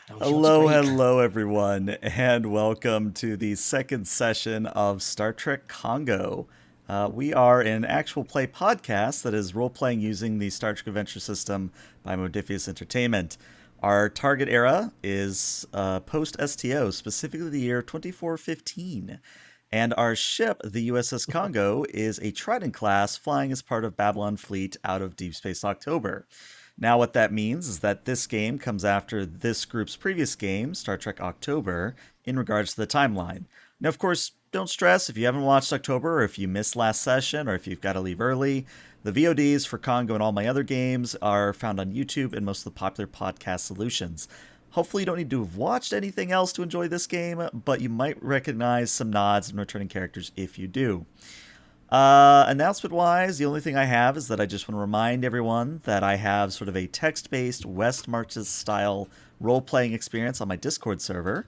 Hello, everyone, and welcome to the second session of Star Trek Kongo. We are an actual play podcast that is role playing using the Star Trek Adventure System by Modiphius Entertainment. Our target era is post STO, specifically the year 2415. And our ship, the U.S.S. Kongo, is a Trident class flying as part of Babylon Fleet out of Deep Space October. Now, what that means is that this game comes after this group's previous game, Star Trek October, in regards to the timeline. Now, of course, don't stress if you haven't watched October, or if you missed last session, or if you've got to leave early. The VODs for Kongo and all my other games are found on YouTube and most of the popular podcast solutions. Hopefully you don't need to have watched anything else to enjoy this game, but you might recognize some nods and returning characters if you do. Announcement-wise, the only thing I have is that I just want to remind everyone that I have sort of a text-based West Marches-style role-playing experience on my Discord server.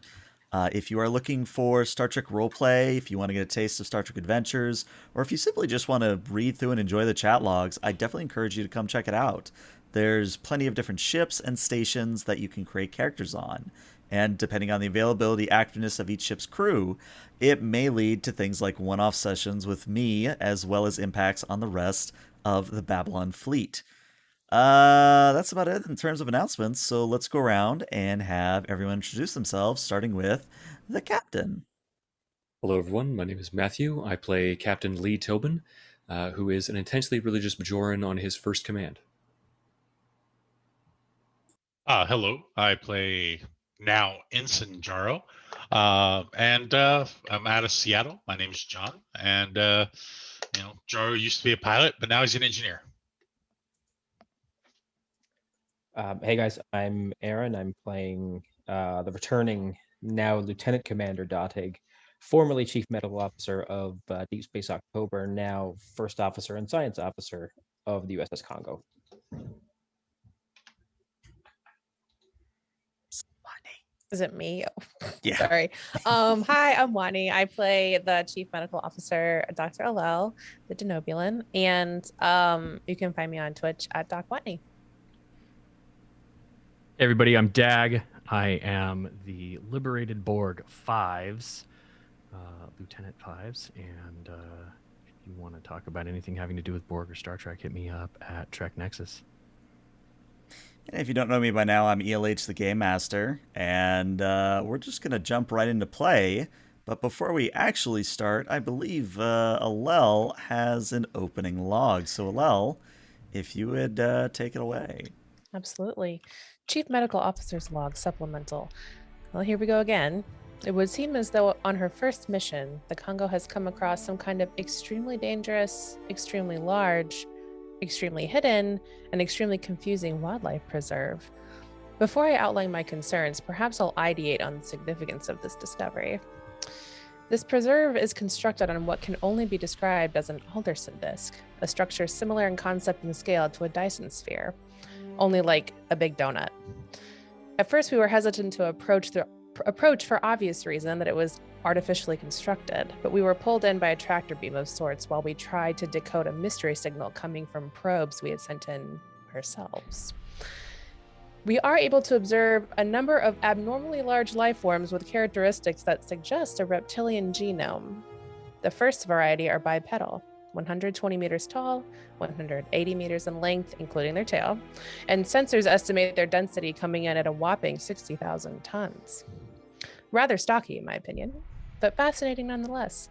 If you are looking for Star Trek roleplay, if you want to get a taste of Star Trek Adventures, or if you simply just want to read through and enjoy the chat logs, I definitely encourage you to come check it out. There's plenty of different ships and stations that you can create characters on. And depending on the availability, activeness of each ship's crew, it may lead to things like one-off sessions with me, as well as impacts on the rest of the Babylon fleet. That's about it in terms of announcements, so let's go around and have everyone introduce themselves, starting with the captain. Hello, everyone. My name is Matthew. I play Captain Lee Tobin, who is an intensely religious Bajoran on his first command. Hello, I play now Ensign Jaro, and I'm out of Seattle. My name is John, and Jaro used to be a pilot, but now he's an engineer. Hey guys, I'm Aaron. I'm playing the returning now Lieutenant Commander Datig, formerly Chief Medical Officer of Deep Space October, now First Officer and Science Officer of the U.S.S. Kongo. Is it me? Yeah. Sorry. Hi, I'm Wani. I play the Chief Medical Officer, Dr. Alel, the Denobulan, and you can find me on Twitch at Doc Wani. Hey everybody, I'm Dag. I am the Liberated Borg 5s, Lieutenant 5s, and if you want to talk about anything having to do with Borg or Star Trek, hit me up at Trek Nexus. And if you don't know me by now, I'm ELH the Game Master, and we're just going to jump right into play. But before we actually start, I believe Alel has an opening log. So Alel, if you would take it away. Absolutely. Chief Medical Officer's log supplemental. Well, here we go again. It would seem as though on her first mission, the Kongo has come across some kind of extremely dangerous, extremely large, extremely hidden, and extremely confusing wildlife preserve. Before I outline my concerns, perhaps I'll ideate on the significance of this discovery. This preserve is constructed on what can only be described as an Alderson Disk, a structure similar in concept and scale to a Dyson sphere, only like a big donut. At first, we were hesitant to approach for obvious reason that it was artificially constructed, but we were pulled in by a tractor beam of sorts while we tried to decode a mystery signal coming from probes we had sent in ourselves. We are able to observe a number of abnormally large life forms with characteristics that suggest a reptilian genome. The first variety are bipedal, 120 meters tall, 180 meters in length, including their tail, and sensors estimate their density coming in at a whopping 60,000 tons. Rather stocky, in my opinion, but fascinating nonetheless.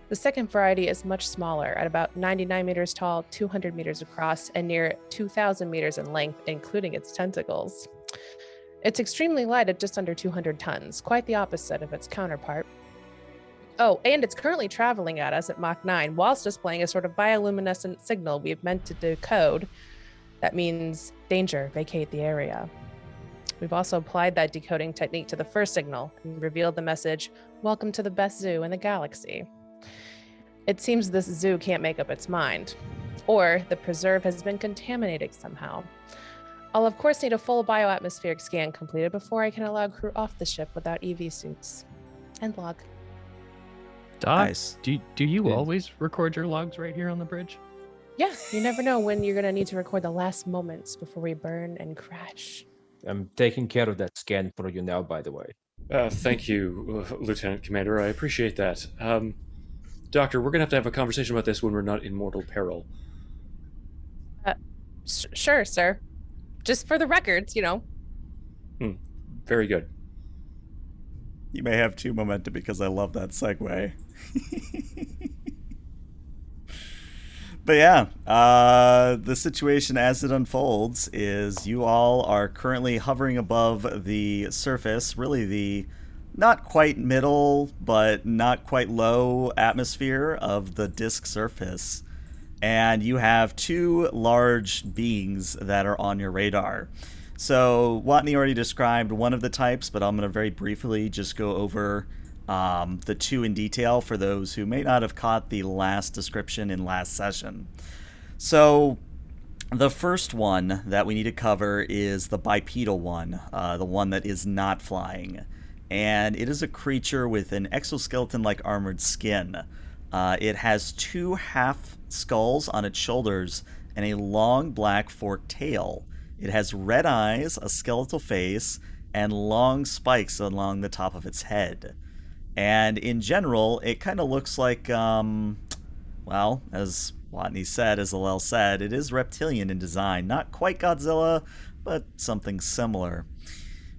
The second variety is much smaller, at about 99 meters tall, 200 meters across, and near 2,000 meters in length, including its tentacles. It's extremely light at just under 200 tons, quite the opposite of its counterpart. Oh, and it's currently traveling at us at Mach 9 whilst displaying a sort of bioluminescent signal we've meant to decode. That means danger, vacate the area. We've also applied that decoding technique to the first signal and revealed the message, welcome to the best zoo in the galaxy. It seems this zoo can't make up its mind, or the preserve has been contaminated somehow. I'll of course need a full bioatmospheric scan completed before I can allow crew off the ship without EV suits. End log. Doc, Nice. do you always record your logs right here on the bridge? Yeah, you never know when you're going to need to record the last moments before we burn and crash. I'm taking care of that scan for you now, by the way. Thank you, Lieutenant Commander. I appreciate that. Doctor, we're going to have a conversation about this when we're not in mortal peril. Uh, sure, sir. Just for the records, Very good. You may have 2 momentum because I love that segue. But yeah, the situation as it unfolds is you all are currently hovering above the surface, really the not quite middle, but not quite low atmosphere of the disk surface. And you have 2 large beings that are on your radar. So Watney already described one of the types, but I'm going to very briefly just go over the 2 in detail for those who may not have caught the last description in last session. So the first one that we need to cover is the bipedal one, the one that is not flying. And it is a creature with an exoskeleton-like armored skin. It has 2 half skulls on its shoulders and a long black forked tail. It has red eyes, a skeletal face, and long spikes along the top of its head. And in general, it kind of looks like, well, as Watney said, as Alel said, it is reptilian in design. Not quite Godzilla, but something similar.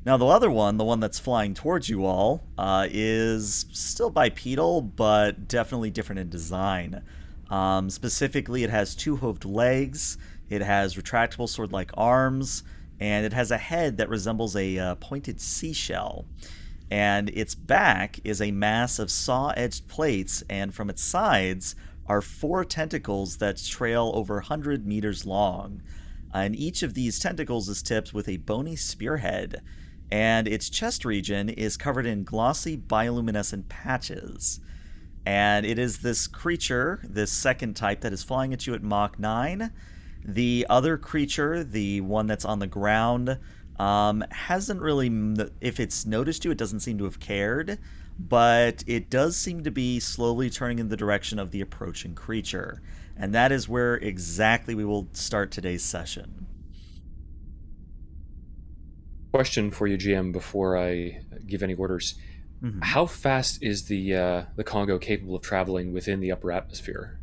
Now, the other one, the one that's flying towards you all, is still bipedal, but definitely different in design. Specifically, it has 2-hooved legs, it has retractable sword-like arms, and it has a head that resembles a pointed seashell. And its back is a mass of saw-edged plates, and from its sides are 4 tentacles that trail over 100 meters long. And each of these tentacles is tipped with a bony spearhead, and its chest region is covered in glossy bioluminescent patches. And it is this creature, this second type, that is flying at you at Mach 9. The other creature, the one that's on the ground, hasn't really, if it's noticed you, it doesn't seem to have cared, but it does seem to be slowly turning in the direction of the approaching creature. And that is where exactly we will start today's session. Question for you, GM, before I give any orders. Mm-hmm. How fast is the Kongo capable of traveling within the upper atmosphere?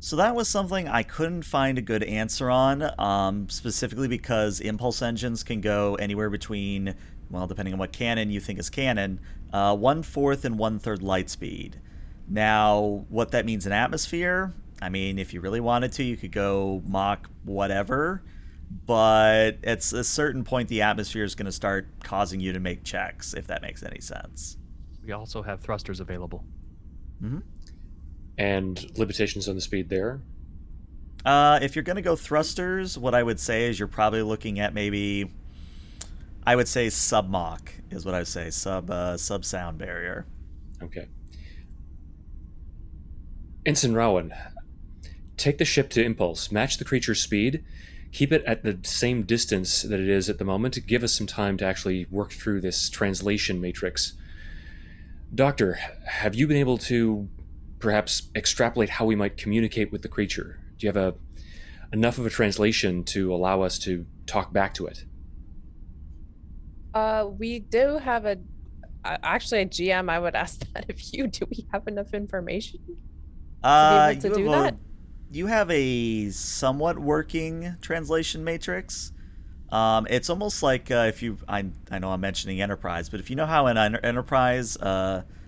So that was something I couldn't find a good answer on, specifically because impulse engines can go anywhere between, well, depending on what canon you think is canon, 1/4 and 1/3 light speed. Now, what that means in atmosphere, I mean, if you really wanted to, you could go Mach whatever, but at a certain point, the atmosphere is going to start causing you to make checks, if that makes any sense. We also have thrusters available. Mm-hmm. And limitations on the speed there? If you're going to go thrusters, what I would say is you're probably looking at maybe, I would say sub-Mach is what I would say, sub-sound barrier. Okay. Ensign Rowan, take the ship to impulse, match the creature's speed, keep it at the same distance that it is at the moment to give us some time to actually work through this translation matrix. Doctor, have you been able to perhaps extrapolate how we might communicate with the creature? Do you have enough of a translation to allow us to talk back to it? We do have actually a GM. I would ask that of you. Do we have enough information to be able to do that? You have a somewhat working translation matrix. It's almost like I know I'm mentioning Enterprise, but if you know how in Enterprise,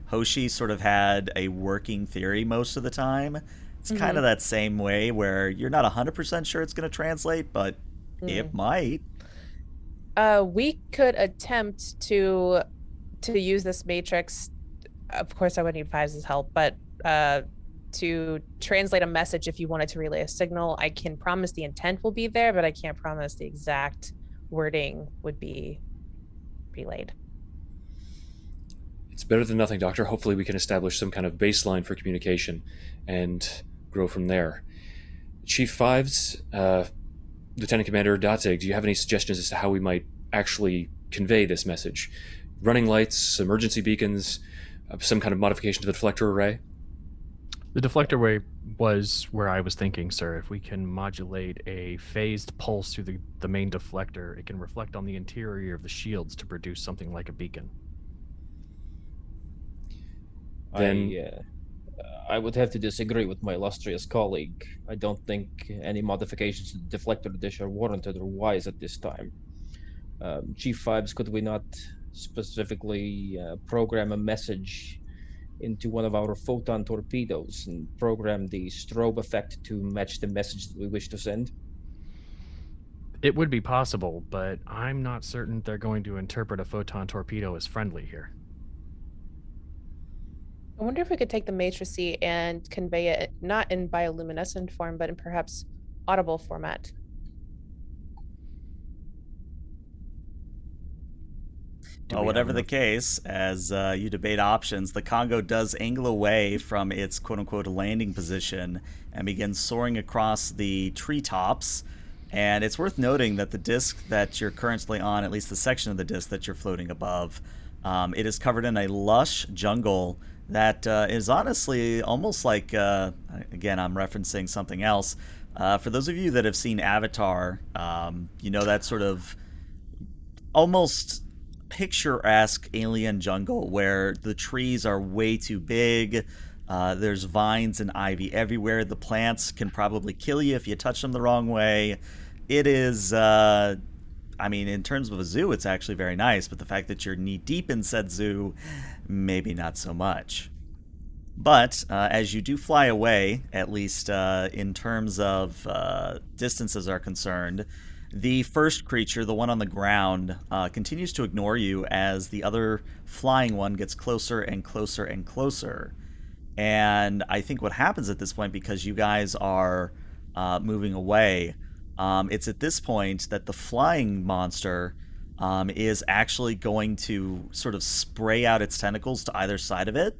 Hoshi sort of had a working theory most of the time, it's kind of that same way where you're not 100% sure it's going to translate, but it might. We could attempt to use this matrix. Of course, I would need Fives' help, but to translate a message if you wanted to relay a signal. I can promise the intent will be there, but I can't promise the exact wording would be relayed. It's better than nothing, Doctor. Hopefully we can establish some kind of baseline for communication and grow from there. Chief Fives, Lieutenant Commander Datzig, do you have any suggestions as to how we might actually convey this message? Running lights, emergency beacons, some kind of modification to the deflector array? The deflector way was where I was thinking, sir. If we can modulate a phased pulse through the main deflector, it can reflect on the interior of the shields to produce something like a beacon. Then I would have to disagree with my illustrious colleague. I don't think any modifications to the deflector dish are warranted or wise at this time. Chief Fives, could we not specifically program a message into one of our photon torpedoes and program the strobe effect to match the message that we wish to send? It would be possible, but I'm not certain they're going to interpret a photon torpedo as friendly here. I wonder if we could take the matrice and convey it not in bioluminescent form, but in perhaps audible format. Well, whatever the case, as you debate options, the Kongo does angle away from its quote-unquote landing position and begins soaring across the treetops. And it's worth noting that the disk that you're currently on, at least the section of the disk that you're floating above, it is covered in a lush jungle that is honestly almost like, again, I'm referencing something else. For those of you that have seen Avatar, you know that sort of almost picturesque alien jungle where the trees are way too big. There's vines and ivy everywhere. The plants can probably kill you if you touch them the wrong way. It is, I mean, in terms of a zoo, it's actually very nice, but the fact that you're knee deep in said zoo, maybe not so much. But as you do fly away, at least in terms of distances are concerned, the first creature, the one on the ground, continues to ignore you as the other flying one gets closer and closer and closer. And I think what happens at this point, because you guys are moving away, it's at this point that the flying monster is actually going to sort of spray out its tentacles to either side of it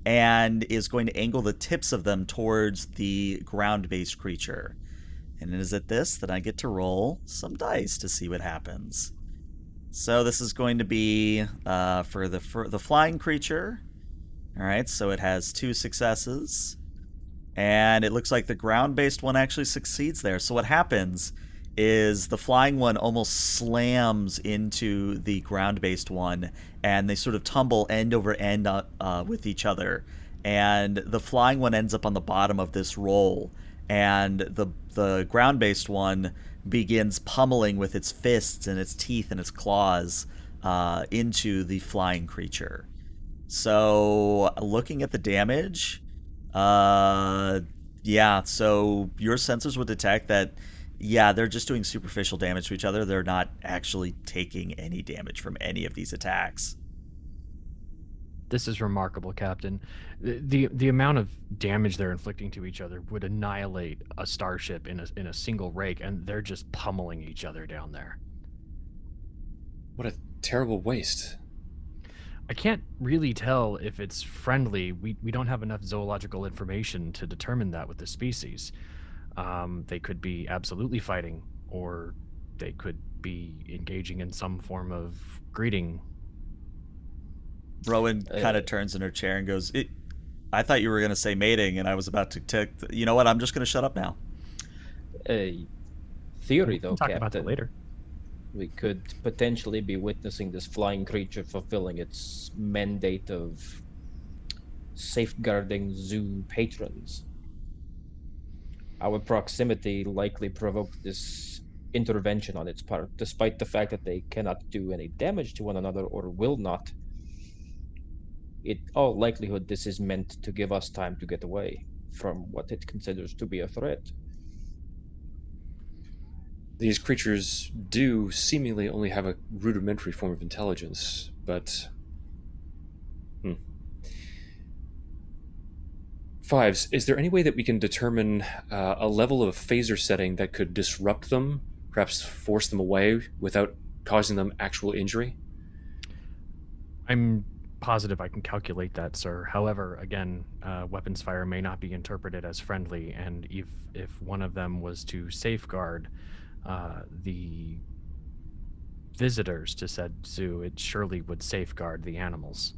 and is going to angle the tips of them towards the ground-based creature. And it is at this that I get to roll some dice to see what happens. So this is going to be for the flying creature. All right, so it has 2 successes. And it looks like the ground-based one actually succeeds there. So what happens is the flying one almost slams into the ground-based one, and they sort of tumble end over end with each other. And the flying one ends up on the bottom of this roll, and the ground-based one begins pummeling with its fists and its teeth and its claws into the flying creature. So, looking at the damage, yeah, so your sensors would detect that, yeah, they're just doing superficial damage to each other. They're not actually taking any damage from any of these attacks. This is remarkable, Captain. The amount of damage they're inflicting to each other would annihilate a starship in a single rake, and they're just pummeling each other down there. What a terrible waste. I can't really tell if it's friendly. We don't have enough zoological information to determine that with the species. They could be absolutely fighting, or they could be engaging in some form of greeting. Rowan kind of turns in her chair and goes, I thought you were going to say mating, and I was about to you know what, I'm just going to shut up now. Theory, though, Talk Captain. about that later. We could potentially be witnessing this flying creature fulfilling its mandate of safeguarding zoo patrons. Our proximity likely provoked this intervention on its part, despite the fact that they cannot do any damage to one another or will not. In all likelihood, this is meant to give us time to get away from what it considers to be a threat. These creatures do seemingly only have a rudimentary form of intelligence, but... Fives, is there any way that we can determine a level of phaser setting that could disrupt them, perhaps force them away without causing them actual injury? I'm positive I can calculate that, sir. However, again, weapons fire may not be interpreted as friendly, and if one of them was to safeguard the visitors to said zoo, it surely would safeguard the animals.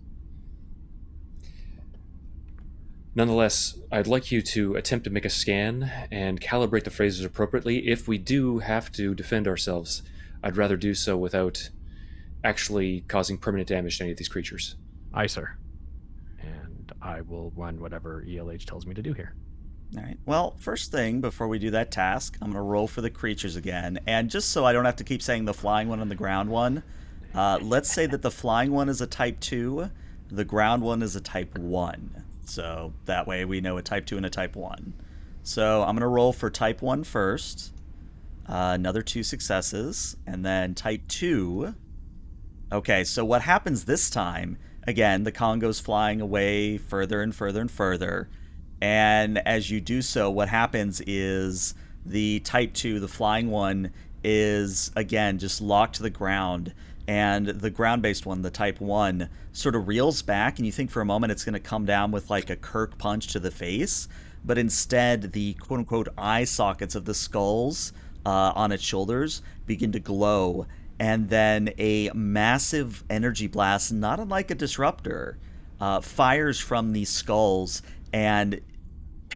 Nonetheless, I'd like you to attempt to make a scan and calibrate the phasers appropriately. If we do have to defend ourselves, I'd rather do so without actually causing permanent damage to any of these creatures. Aye, sir. And I will run whatever ELH tells me to do here. All right. Well, first thing, before we do that task, I'm going to roll for the creatures again. And just so I don't have to keep saying the flying one and the ground one, let's say that the flying one is a type 2, the ground one is a type 1. So that way we know a type 2 and a type 1. So I'm going to roll for type 1 first, another 2 successes, and then type 2. Okay, so what happens this time, again, the Kongo's flying away further and further and further. And as you do so, what happens is the type 2, the flying one, is, again, just locked to the ground. And the ground-based one, the type 1, sort of reels back, and you think for a moment it's going to come down with like a Kirk punch to the face. But instead, the quote-unquote eye sockets of the skulls on its shoulders begin to glow. And then a massive energy blast, not unlike a disruptor, fires from these skulls and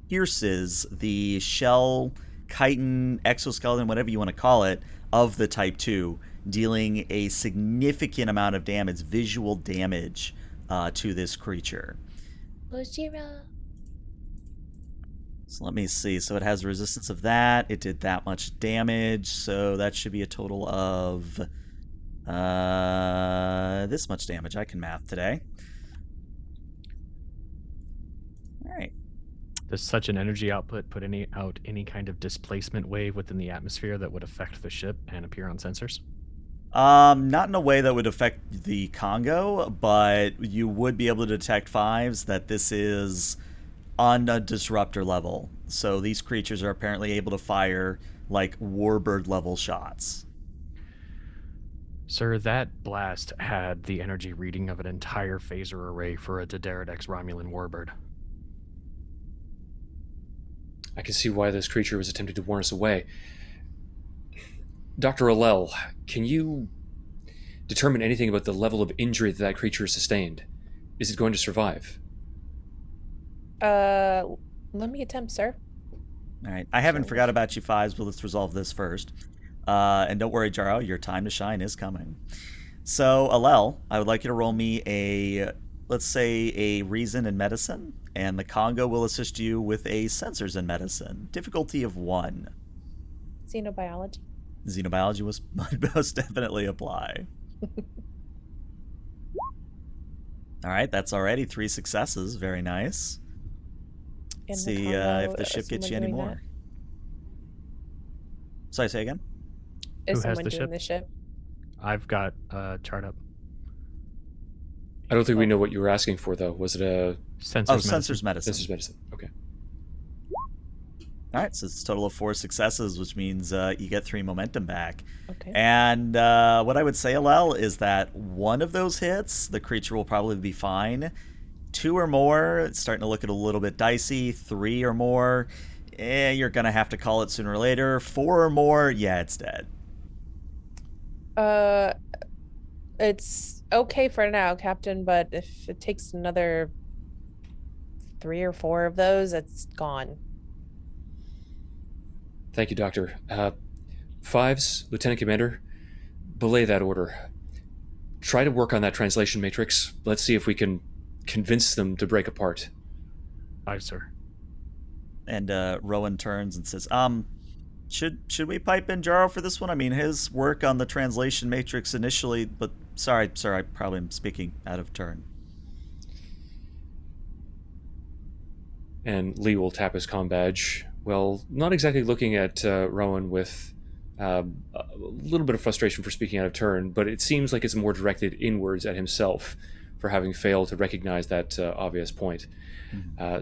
pierces the shell, chitin, exoskeleton, whatever you want to call it, of the Type 2, dealing a significant amount of damage, visual damage, to this creature. Gojira. So let me see. So it has resistance of that. It did that much damage. So that should be a total of this much damage. I can math today. All right. Does such an energy output put out any kind of displacement wave within the atmosphere that would affect the ship and appear on sensors? Not in a way that would affect the Kongo, but you would be able to detect fives that this is on a disruptor level. So these creatures are apparently able to fire like warbird level shots. Sir, that blast had the energy reading of an entire phaser array for a Dederidex Romulan warbird. I can see why this creature was attempting to warn us away. Dr. Alel, can you determine anything about the level of injury that creature has sustained? Is it going to survive? Let me attempt, sir. All right. I haven't forgot about you fives, but let's resolve this first. And don't worry, Jaro, your time to shine is coming. So, Alel, I would like you to roll me a, let's say, a reason in medicine, and the Kongo will assist you with a sensors in medicine. Difficulty of 1. Xenobiology. Xenobiology would most definitely apply. All right, that's already 3 successes. Very nice. And See Kongo, if the ship gets you any someone doing more. Sorry, say again? that? Is Who has someone the doing ship? the ship? I've got a chart up. I don't think we know what you were asking for, though. Was it a Sensors Oh, medicine. sensors medicine. sensors medicine? Okay. All right, so it's a total of 4 successes, which means you get 3 momentum back. Okay. And what I would say, Alel, is that one of those hits, the creature will probably be fine. 2 or more, it's starting to look a little bit dicey. 3 or more, you're going to have to call it sooner or later. 4 or more, yeah, it's dead. It's okay for now, Captain, but if it takes another 3 or 4 of those, it's gone. Thank you, Doctor. Fives, Lieutenant Commander, belay that order. Try to work on that translation matrix. Let's see if we can convince them to break apart. Aye, sir. And Rowan turns and says, should we pipe in Jaro for this one? I mean, his work on the translation matrix initially, but sorry, sir, I probably am speaking out of turn. And Lee will tap his comm badge. Well, not exactly looking at Rowan with a little bit of frustration for speaking out of turn, but it seems like it's more directed inwards at himself for having failed to recognize that obvious point,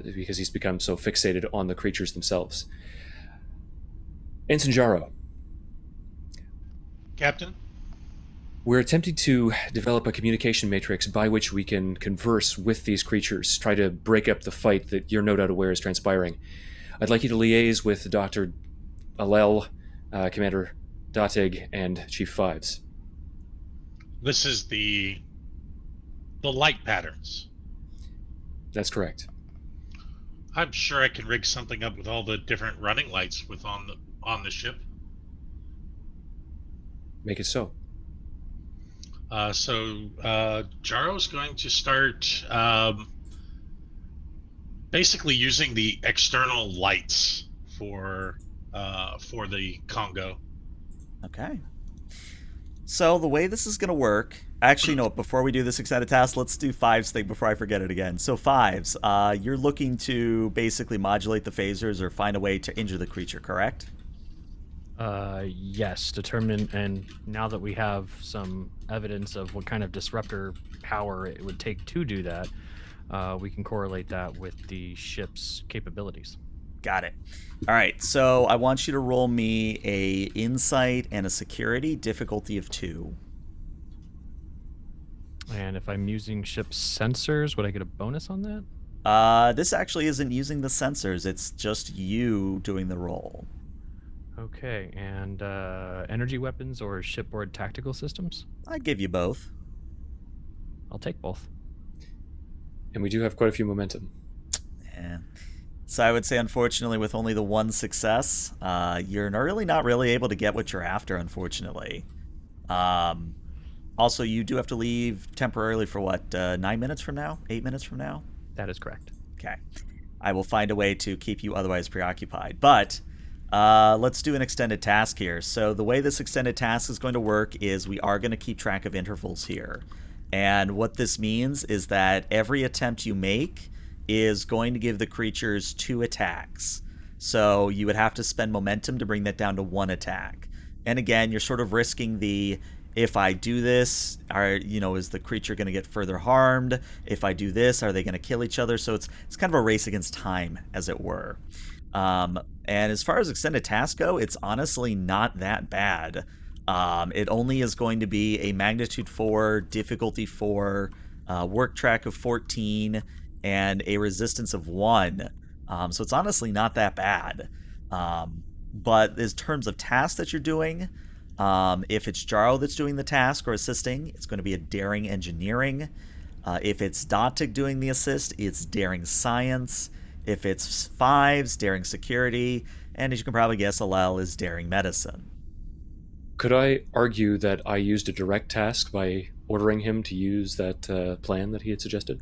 because he's become so fixated on the creatures themselves. Ensign Jaro, Captain? we're attempting to develop a communication matrix by which we can converse with these creatures, try to break up the fight that you're no doubt aware is transpiring. I'd like you to liaise with Dr. Alel, Commander Datig, and Chief Fives. This is the light patterns. That's correct. I'm sure I can rig something up with all the different running lights with on the ship. Make it so. Jaro's going to start basically using the external lights for the Kongo. Okay. So the way this is going to work, actually, no, before we do this extended task, let's do Fives thing before I forget it again. So Fives, you're looking to basically modulate the phasers or find a way to injure the creature, correct? Yes, determine, and now that we have some evidence of what kind of disruptor power it would take to do that, we can correlate that with the ship's capabilities. Got it. All right, so I want you to roll me a insight and a security, difficulty of 2. And if I'm using ship's sensors, would I get a bonus on that? This actually isn't using the sensors, it's just you doing the roll. Okay, and energy weapons or shipboard tactical systems? I'd give you both. I'll take both. And we do have quite a few momentum. Yeah. So I would say, unfortunately, with only the one success, you're not really able to get what you're after, unfortunately. Also, you do have to leave temporarily for what, 9 minutes from now? 8 minutes from now? That is correct. Okay. I will find a way to keep you otherwise preoccupied. But let's do an extended task here. So the way this extended task is going to work is we are going to keep track of intervals here. And what this means is that every attempt you make is going to give the creatures 2 attacks. So you would have to spend momentum to bring that down to 1 attack. And again, you're sort of risking the, if I do this, is the creature going to get further harmed? If I do this, are they going to kill each other? So it's kind of a race against time, as it were. And as far as extended tasks go, it's honestly not that bad. It only is going to be a magnitude 4, difficulty 4, work track of 14, and a resistance of 1. So it's honestly not that bad. But in terms of tasks that you're doing, if it's Jaro that's doing the task or assisting, it's going to be a daring engineering. If it's Dotig doing the assist, it's daring science. If it's Fives, daring security. And as you can probably guess, Alel is daring medicine. Could I argue that I used a direct task by ordering him to use that plan that he had suggested?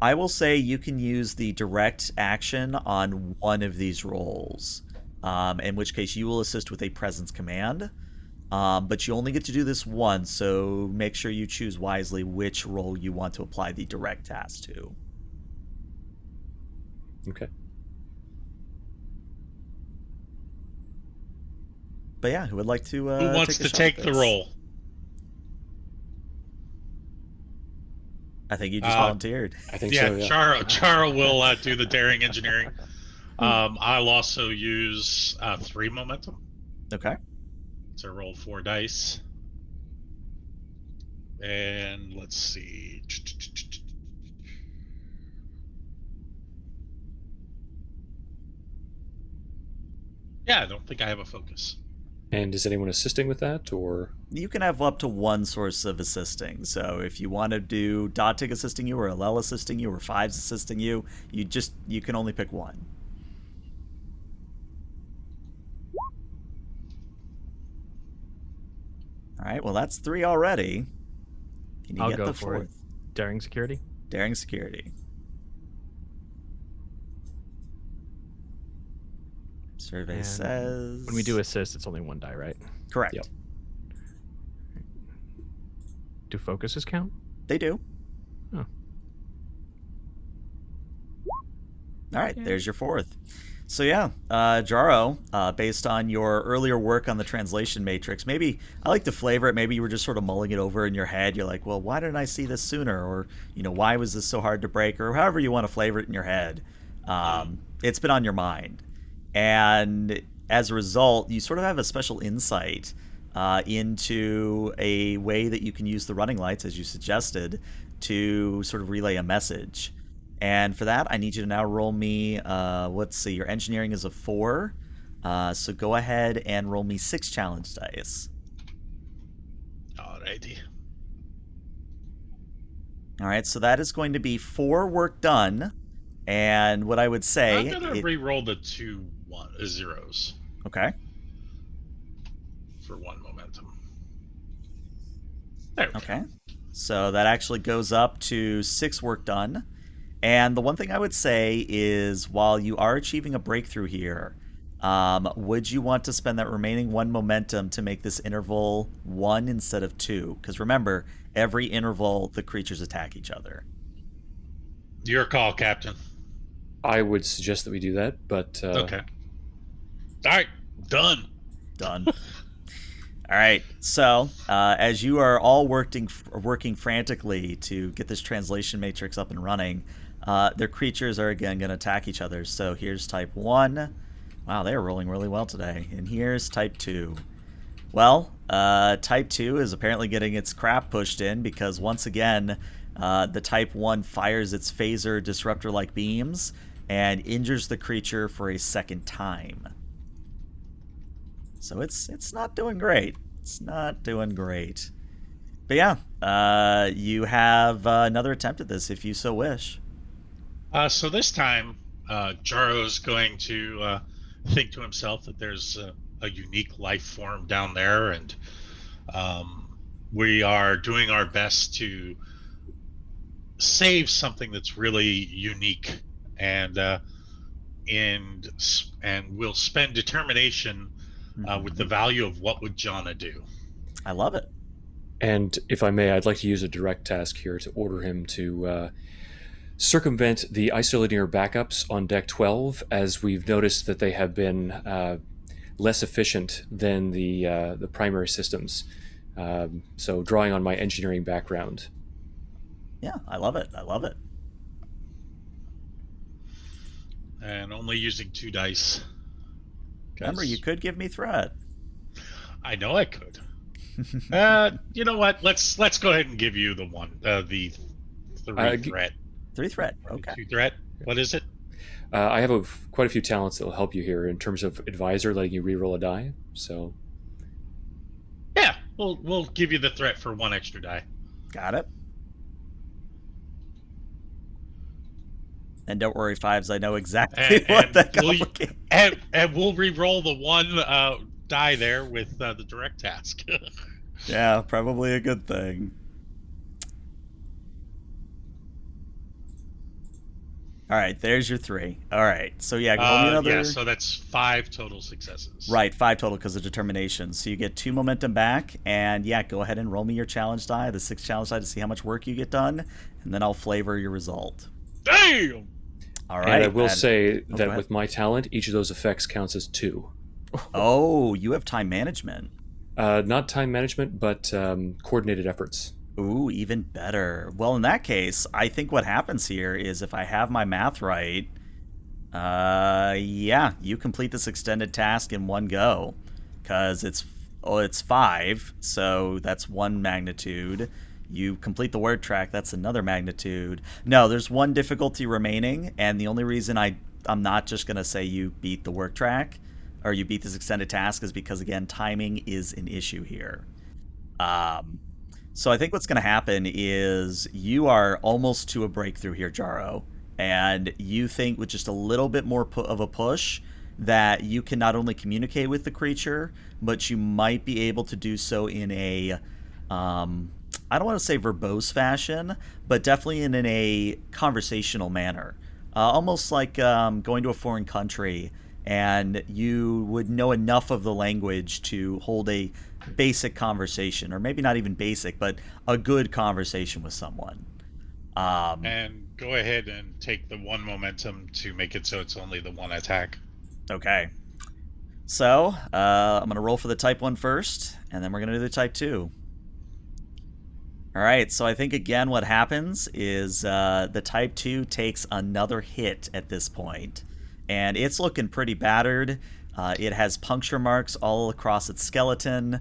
I will say you can use the direct action on one of these roles, in which case you will assist with a presence command. But you only get to do this once, so make sure you choose wisely which role you want to apply the direct task to. Okay. But yeah, who would like to Who wants to take the role? I think you just volunteered. I think so, yeah. Jaro will do the daring engineering. I'll also use 3 momentum. Okay. So roll 4 dice. And let's see. Yeah, I don't think I have a focus. And is anyone assisting with that, or? You can have up to 1 source of assisting. So if you want to do Dotig assisting you, or Alel assisting you, or Fives assisting you, you can only pick 1. All right, well, that's 3 already. Can you I'll get go the for 4th? it. Daring security? Daring security. Survey And says... when we do assist, it's only 1 die, right? Correct. Yep. Do focuses count? They do. Oh. All right, Yeah. there's your 4th. So yeah, Jaro, based on your earlier work on the translation matrix, maybe I like to flavor it. Maybe you were just sort of mulling it over in your head. You're like, well, why didn't I see this sooner? Or, why was this so hard to break? Or however you want to flavor it in your head. It's been on your mind. And as a result, you sort of have a special insight into a way that you can use the running lights, as you suggested, to sort of relay a message. And for that, I need you to now roll me, let's see, your engineering is a 4. So go ahead and roll me 6 challenge dice. Alrighty. All right, so that is going to be 4 work done And what I would say, I'm gonna re-roll the two zeros okay, for one momentum. There we go. okay. So that actually goes up to 6 work done. And the one thing I would say is while you are achieving a breakthrough here, would you want to spend that remaining 1 momentum to make this interval 1 instead of 2? Because remember, every interval, the creatures attack each other. Your call, Captain. I would suggest that we do that, but Okay. All right, done. Done. All right. So, as you are all working frantically to get this translation matrix up and running, their creatures are again going to attack each other. So here's type 1. Wow, they are rolling really well today. And here's type 2. Well, type 2 is apparently getting its crap pushed in because once again, the type 1 fires its phaser disruptor-like beams and injures the creature for a second time. So it's not doing great. It's not doing great. But yeah, you have another attempt at this if you so wish. So this time, Jaro's going to think to himself that there's a unique life form down there, and we are doing our best to save something that's really unique, and we'll spend determination with the value of what would Jonna do. I love it. And if I may, I'd like to use a direct task here to order him to circumvent the Isolinear backups on deck 12, as we've noticed that they have been less efficient than the primary systems. So drawing on my engineering background. Yeah, I love it. I love it. And only using 2 dice. Remember, you could give me threat. I know I could. You know what? Let's go ahead and give you the 3 threat. 3 threat. Okay. 2 threat. What is it? I have quite a few talents that will help you here in terms of advisor, letting you reroll a die. So yeah, we'll give you the threat for 1 extra die. Got it. And don't worry, Fives, I know exactly what that complicates. And we'll re-roll the 1 die there with the direct task. Yeah, probably a good thing. All right, there's your 3. All right, so yeah, roll me another. Yeah, so that's 5 total successes. Right, 5 total because of determination. So you get 2 momentum back, and yeah, go ahead and roll me your challenge die, the 6 challenge die, to see how much work you get done, and then I'll flavor your result. Damn! All right. And I will say Oh, that with my talent, each of those effects counts as 2. Oh, you have time management. Not time management, but coordinated efforts. Ooh, even better. Well, in that case, I think what happens here is if I have my math right, yeah, you complete this extended task in 1 go, because it's 5, so that's 1 magnitude. You complete the word track, that's another magnitude. No, there's 1 difficulty remaining, and the only reason I'm not just going to say you beat the work track, or you beat this extended task, is because, again, timing is an issue here. So I think what's going to happen is you are almost to a breakthrough here, Jaro, and you think with just a little bit more of a push that you can not only communicate with the creature, but you might be able to do so in a I don't want to say verbose fashion, but definitely in a conversational manner. Almost like going to a foreign country and you would know enough of the language to hold a basic conversation, or maybe not even basic, but a good conversation with someone. And go ahead and take the 1 momentum to make it so it's only the 1 attack. Okay. So, I'm going to roll for the type 1 first, and then we're going to do the type 2. All right, so I think, again, what happens is the type 2 takes another hit at this point, and it's looking pretty battered. It has puncture marks all across its skeleton.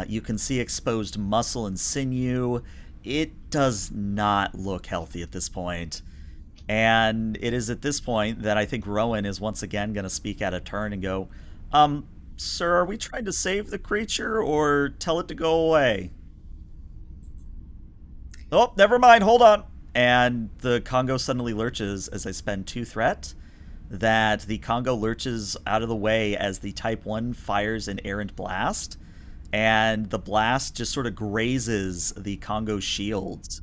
You can see exposed muscle and sinew. It does not look healthy at this point. And it is at this point that I think Rowan is once again going to speak out of turn and go, sir, are we trying to save the creature or tell it to go away? Oh, never mind. Hold on. and the Kongo suddenly lurches as I spend 2 threat. That the Kongo lurches out of the way as the Type 1 fires an errant blast, and the blast just sort of grazes the Kongo shields.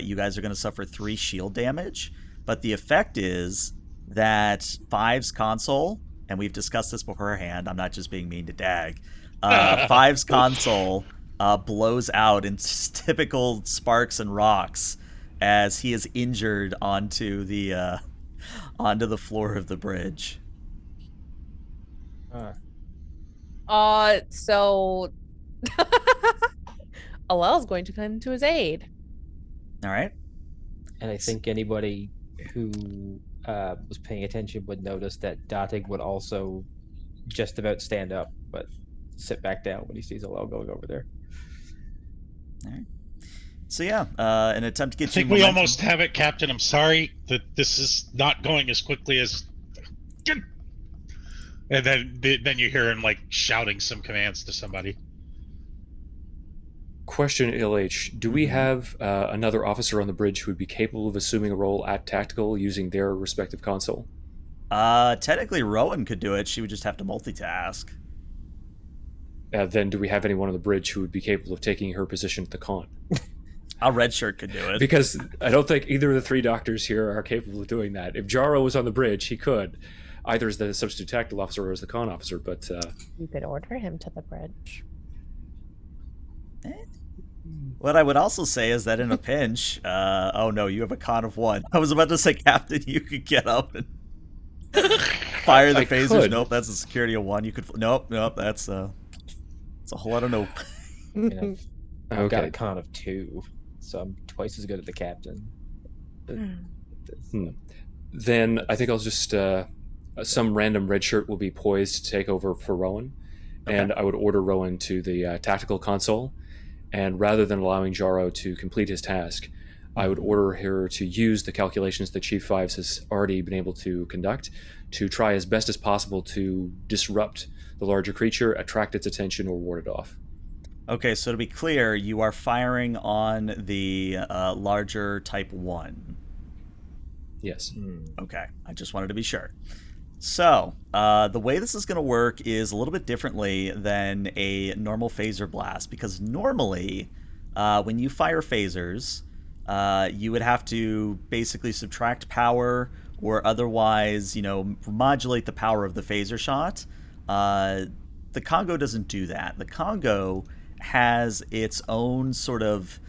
You guys are going to suffer 3 shield damage, but the effect is that Five's console, and we've discussed this beforehand, I'm not just being mean to Dag, Five's console blows out in typical sparks and rocks as he is injured onto the floor of the bridge. So Alel's going to come to his aid. All right. And I think anybody who was paying attention would notice that Datig would also just about stand up, but sit back down when he sees Alel going over there. All right. So yeah, an attempt to get I think we almost have it, Captain. I'm sorry that this is not going as quickly as. And then you hear him like shouting some commands to somebody. Question, LH. Do we have another officer on the bridge who would be capable of assuming a role at tactical using their respective console? Technically, Rowan could do it. She would just have to multitask. Then do we have anyone on the bridge who would be capable of taking her position at the con? A red shirt could do it. Because I don't think either of the 3 doctors here are capable of doing that. If Jaro was on the bridge, he could, either as the substitute tactical officer or as the con officer, but... You could order him to the bridge. What I would also say is that in a pinch... oh no, you have a con of 1. I was about to say, Captain, you could get up and fire the phasers. Could. Nope, that's a security of 1. You could... Nope, that's a whole lot of nope. I've got a con of 2. So I'm twice as good as the captain. Then I think I'll just some random red shirt will be poised to take over for Rowan, and I would order Rowan to the tactical console, and rather than allowing Jaro to complete his task, I would order her to use the calculations that Chief Fives has already been able to conduct to try as best as possible to disrupt the larger creature, attract its attention, or ward it off. Okay, so to be clear, you are firing on the larger Type 1. Yes. Okay, I just wanted to be sure. So, the way this is going to work is a little bit differently than a normal phaser blast, because normally, when you fire phasers, you would have to basically subtract power or otherwise, modulate the power of the phaser shot. The Kongo doesn't do that. The Kongo has its own sort of...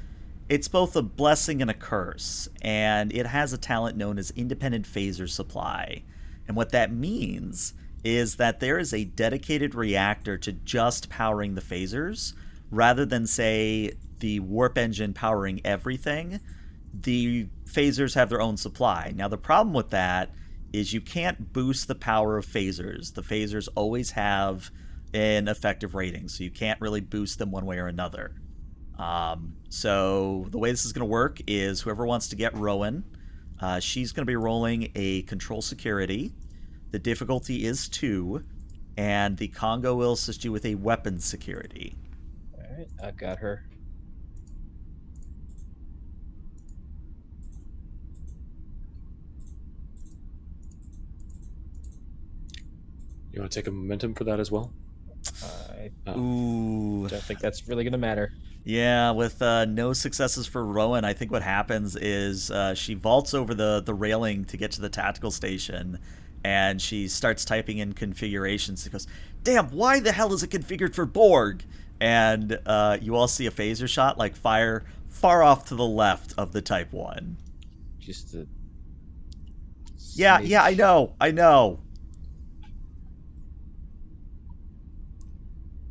It's both a blessing and a curse, and it has a talent known as Independent Phaser Supply. And what that means is that there is a dedicated reactor to just powering the phasers, rather than, say, the warp engine powering everything. The phasers have their own supply. Now, the problem with that is you can't boost the power of phasers. The phasers always have an effective rating, so you can't really boost them one way or another. So the way this is going to work is whoever wants to get Rowan, she's going to be rolling a control security. The difficulty is 2, and the Kongo will assist you with a weapons security. All right, I've got her. You want to take a momentum for that as well? I Ooh. don't think that's really going to matter. Yeah, with no successes for Rowan, I think what happens is she vaults over the railing to get to the tactical station, and she starts typing in configurations. She goes, damn, why the hell is it configured for Borg? And you all see a phaser shot fire far off to the left of the Type 1. Just a... Yeah, I know.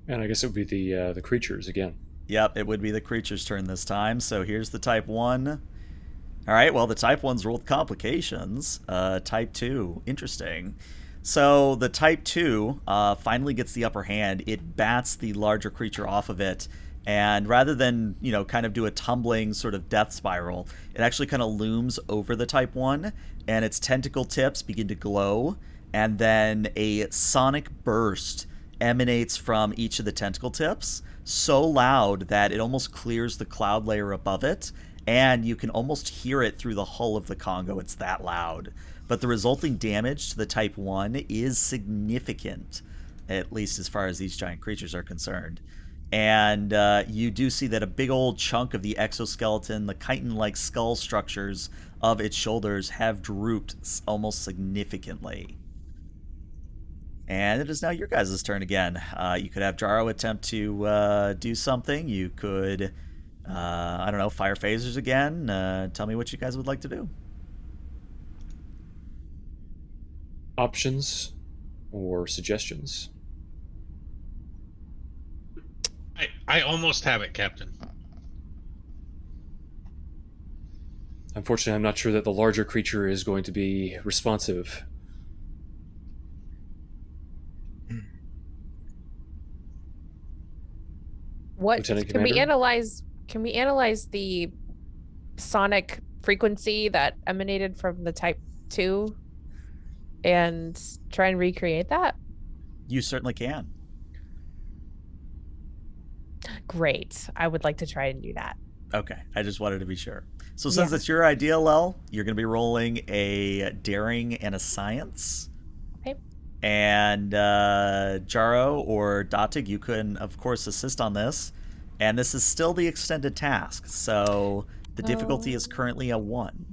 And I guess it would be the creatures again. Yep, it would be the creature's turn this time. So here's the Type 1. All right, well, the Type 1's rolled complications. Type 2, interesting. So the Type 2 finally gets the upper hand. It bats the larger creature off of it. And rather than, kind of do a tumbling sort of death spiral, it actually kind of looms over the Type 1. And its tentacle tips begin to glow. And then a sonic burst emanates from each of the tentacle tips, so loud that it almost clears the cloud layer above it, and you can almost hear it through the hull of the Kongo. It's that loud. But the resulting damage to the Type 1 is significant, at least as far as these giant creatures are concerned. And you do see that a big old chunk of the exoskeleton, the chitin-like skull structures of its shoulders, have drooped almost significantly. And it is now your guys' turn again. You could have Jaro attempt to do something. You could, I don't know, fire phasers again. Tell me what you guys would like to do. Options or suggestions? I almost have it, Captain. Unfortunately, I'm not sure that the larger creature is going to be responsive. What Lieutenant can we Commander? Can we analyze the sonic frequency that emanated from the Type 2 and try and recreate that? You certainly can. Great. I would like to try and do that. Okay, I just wanted to be sure. So since it's your idea, Lel, you're going to be rolling a daring and a science. Okay. And Jaro or Datig, you can, of course, assist on this. And this is still the extended task, so the difficulty is currently a 1.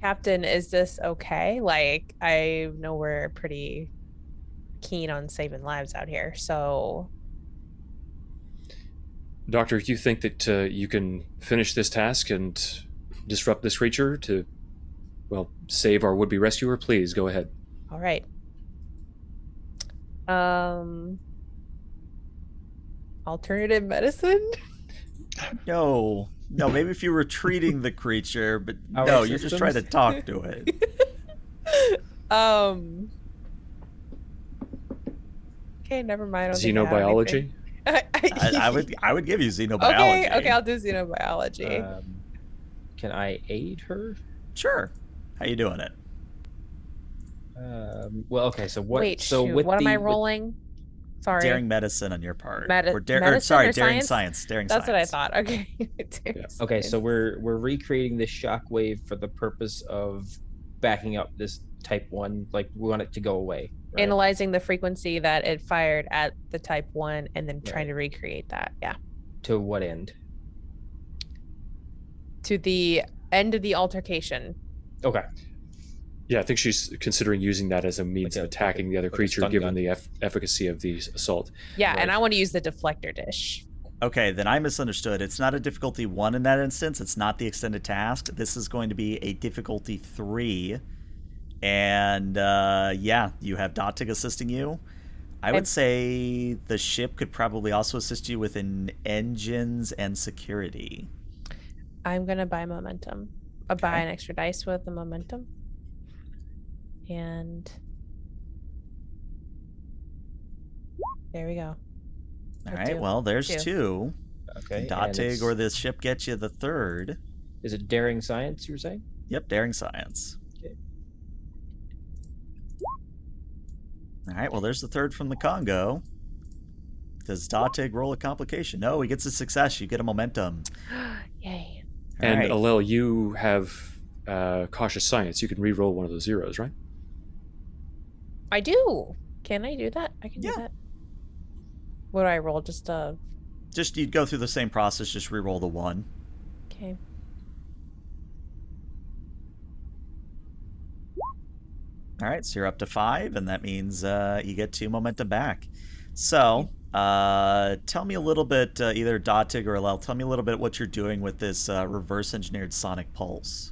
Captain, is this okay? Like, I know we're pretty keen on saving lives out here, so... Doctor, do you think that you can finish this task and disrupt this creature to, well, save our would-be rescuer? Please, go ahead. All right. Alternative medicine? No, maybe if you were treating the creature, but Our no, you're just trying to systems? talk to it. Okay, never mind. I don't think I have Xenobiology? anything. I would give you xenobiology. Okay, I'll do xenobiology. Can I aid her? Sure. How you doing it? Well, okay. So what? Wait, so shoot, with what am I with- rolling? Sorry. Daring medicine on your part. Medicine daring or science. Daring That's science. what I thought. Okay. Daring Okay, so science. we're recreating this shockwave for the purpose of backing up this Type 1. Like, we want it to go away. Right? Analyzing the frequency that it fired at the Type 1 and then trying Right. to recreate that. Yeah. To what end? To the end of the altercation. Okay. Yeah, I think she's considering using that as a means Like of attacking the other like a creature, stun given gun. the efficacy of the assault. Yeah, Right. and I want to use the deflector dish. Okay, then I misunderstood. It's not a difficulty 1 in that instance. It's not the extended task. This is going to be a difficulty 3. And yeah, you have Datig assisting you. I would say the ship could probably also assist you with engines and security. I'm going to buy momentum. I'll buy an extra dice with the momentum. And there we go. All right, well, there's 2. Okay. Can and Datig it's- or this ship get you the 3rd? Is it daring science, you were saying? Yep, daring science. Okay. All right, well, there's the 3rd from the Kongo. Does Datig roll a complication? No, he gets a success. You get a momentum. Yay. All And right. Alel, you have cautious science. You can re-roll one of those zeros, right? I do. Can I do that? I can Yeah. do that. What do I roll? Just Just you'd go through the same process, just re-roll the 1. okay. All right, so you're up to 5, and that means you get 2 momentum back. So, tell me a little bit, either Datig or Alel, tell me a little bit what you're doing with this reverse-engineered sonic pulse.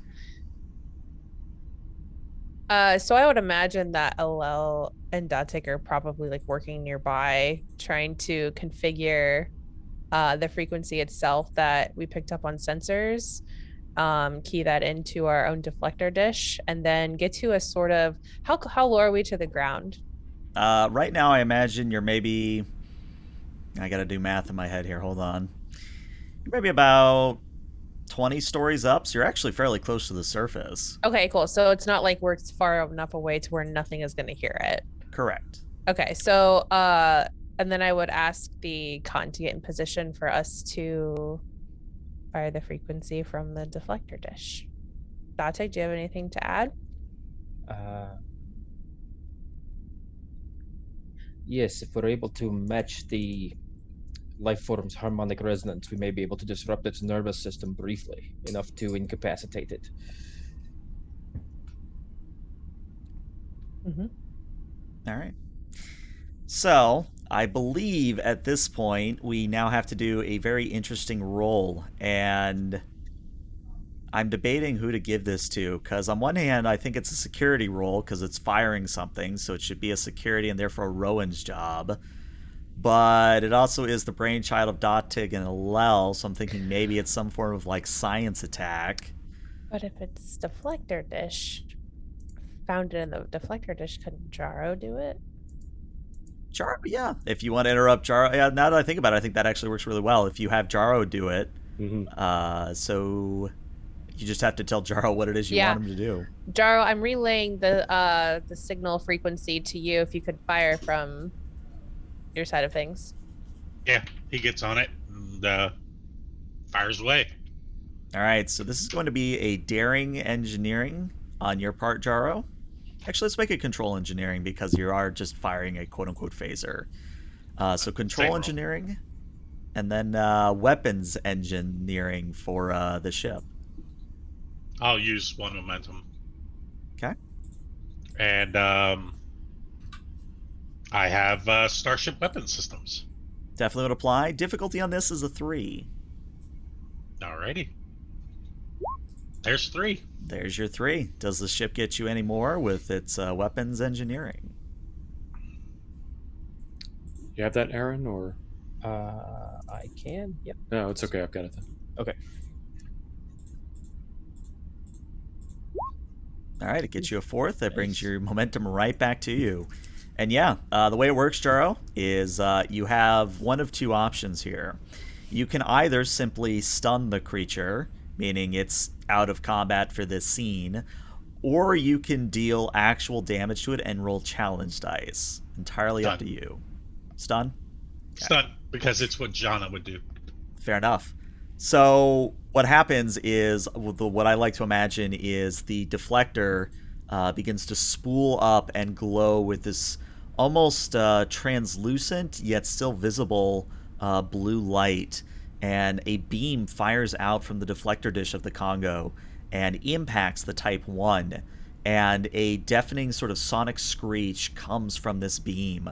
So I would imagine that Alel and Datig are probably like working nearby, trying to configure the frequency itself that we picked up on sensors, key that into our own deflector dish, and then get to a sort of how low are we to the ground? Right now, I imagine you're maybe... I gotta do math in my head here, hold on. You're maybe about 20 stories up, so you're actually fairly close to the surface. Okay, cool. So it's not like we're far enough away to where nothing is going to hear it. Correct. Okay, so and then I would ask the con to get in position for us to fire the frequency from the deflector dish. Date, do you have anything to add? Yes, if we're able to match the life form's harmonic resonance, we may be able to disrupt its nervous system briefly, enough to incapacitate it. All right. So, I believe at this point we now have to do a very interesting roll, and I'm debating who to give this to, because on one hand, I think it's a security roll because it's firing something, so it should be a security and therefore Rowan's job. But it also is the brainchild of Dotig and Alel, so I'm thinking maybe it's some form of like science attack. But if it's deflector dish, found it in the deflector dish, couldn't Jaro do it? Jaro, yeah. If you want to interrupt Jaro, yeah. Now that I think about it, I think that actually works really well. If you have Jaro do it, so you just have to tell Jaro what it is you want him to do. Jaro, I'm relaying the signal frequency to you. If you could fire from your side of things. Yeah, he gets on it and fires away. All right, so this is going to be a daring engineering on your part, Jaro. Actually, let's make it control engineering because you are just firing a quote-unquote phaser. So control engineering, and then weapons engineering for the ship. I'll use one momentum. Okay. And I have Starship weapon systems. Definitely would apply. Difficulty on this is a 3. Alrighty. There's 3. There's your 3. Does the ship get you any more with its weapons engineering? You have that, Aaron, or? I can. Yep. No, it's okay. I've got it then. Okay. All right, it gets you a 4th. That brings your momentum right back to you. And yeah, the way it works, Jaro, is you have one of 2 options here. You can either simply stun the creature, meaning it's out of combat for this scene, or you can deal actual damage to it and roll challenge dice. Entirely up to you. Stun? Okay. Stun, because it's what Jana would do. Fair enough. So what happens is, what I like to imagine is the deflector begins to spool up and glow with this almost translucent yet still visible blue light, and a beam fires out from the deflector dish of the Kongo and impacts the Type 1, and a deafening sort of sonic screech comes from this beam,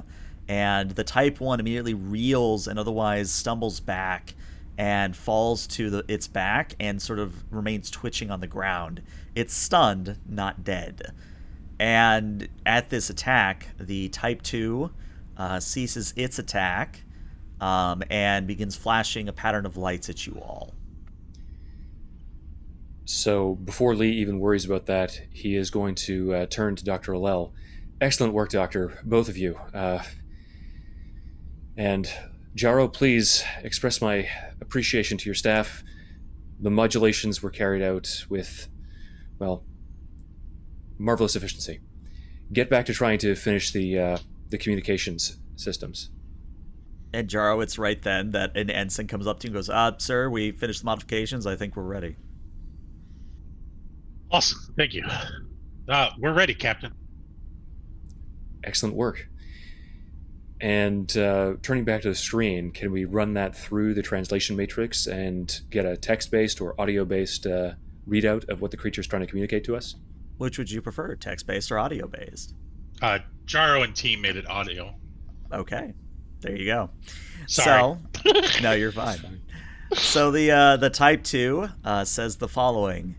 and the Type 1 immediately reels and otherwise stumbles back and falls to its back and sort of remains twitching on the ground. It's stunned, not dead. And at this attack, the Type 2 ceases its attack and begins flashing a pattern of lights at you all. So before Lee even worries about that, he is going to turn to Dr. Alel. Excellent work, Doctor, both of you. And Jaro, please express my appreciation to your staff. The modulations were carried out with, well, marvelous efficiency. Get back to trying to finish the communications systems. And Jaro, it's right then that an ensign comes up to you and goes, sir, we finished the modifications. I think we're ready. Awesome. Thank you. We're ready, Captain. Excellent work. And turning back to the screen, can we run that through the translation matrix and get a text-based or audio-based readout of what the creature is trying to communicate to us? Which would you prefer, text-based or audio-based? Jaro and team made it audio. Okay. There you go. Sorry. So, no, you're fine. So the Type 2 says the following.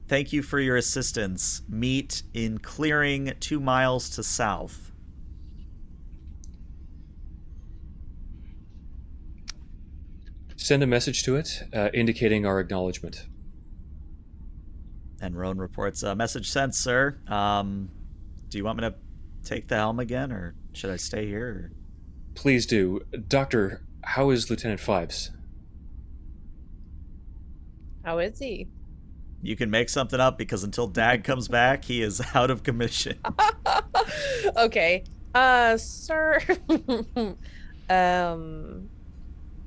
Thank you for your assistance. Meet in clearing 2 miles to south. Send a message to it indicating our acknowledgement. And Roan reports, message sent, sir. Do you want me to take the helm again, or should I stay here? Or? Please do. Doctor, how is Lieutenant Fives? How is he? You can make something up because until Dag comes back, he is out of commission. Okay. Sir.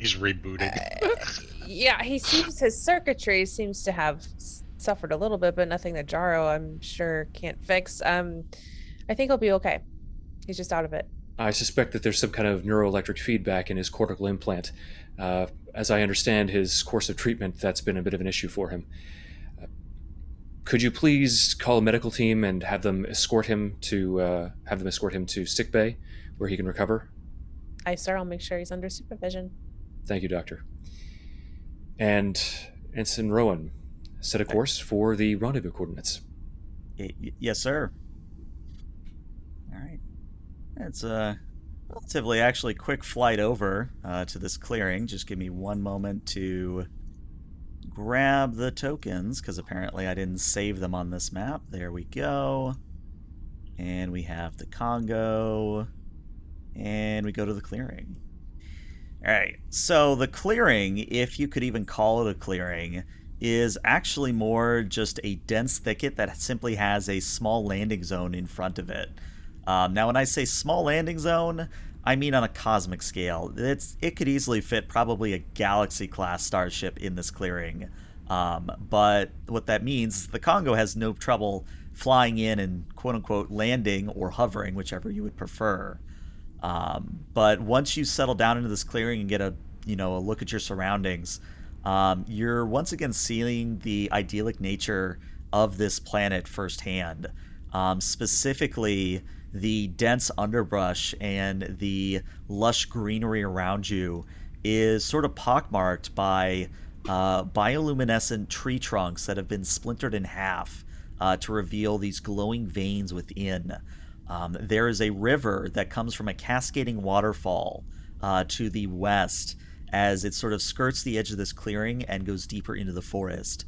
He's rebooting. Yeah, his circuitry seems to have suffered a little bit, but nothing that Jaro, I'm sure, can't fix. I think he'll be okay. He's just out of it. I suspect that there's some kind of neuroelectric feedback in his cortical implant. As I understand his course of treatment, that's been a bit of an issue for him. Could you please call a medical team and have them escort him to sick bay, where he can recover? Sir, I'll make sure he's under supervision. Thank you, Doctor. And Ensign Rowan, set a course for the rendezvous coordinates. Yes, sir. All right. It's a relatively actually quick flight over to this clearing. Just give me one moment to grab the tokens, because apparently I didn't save them on this map. There we go. And we have the Kongo. And we go to the clearing. All right. So the clearing, if you could even call it a clearing, is actually more just a dense thicket that simply has a small landing zone in front of it. Now, when I say small landing zone, I mean on a cosmic scale. It could easily fit probably a Galaxy-class starship in this clearing. But what that means is the Kongo has no trouble flying in and quote-unquote landing or hovering, whichever you would prefer. But once you settle down into this clearing and get a look at your surroundings, you're once again seeing the idyllic nature of this planet firsthand. Specifically, the dense underbrush and the lush greenery around you is sort of pockmarked by bioluminescent tree trunks that have been splintered in half to reveal these glowing veins within. There is a river that comes from a cascading waterfall to the west as it sort of skirts the edge of this clearing and goes deeper into the forest.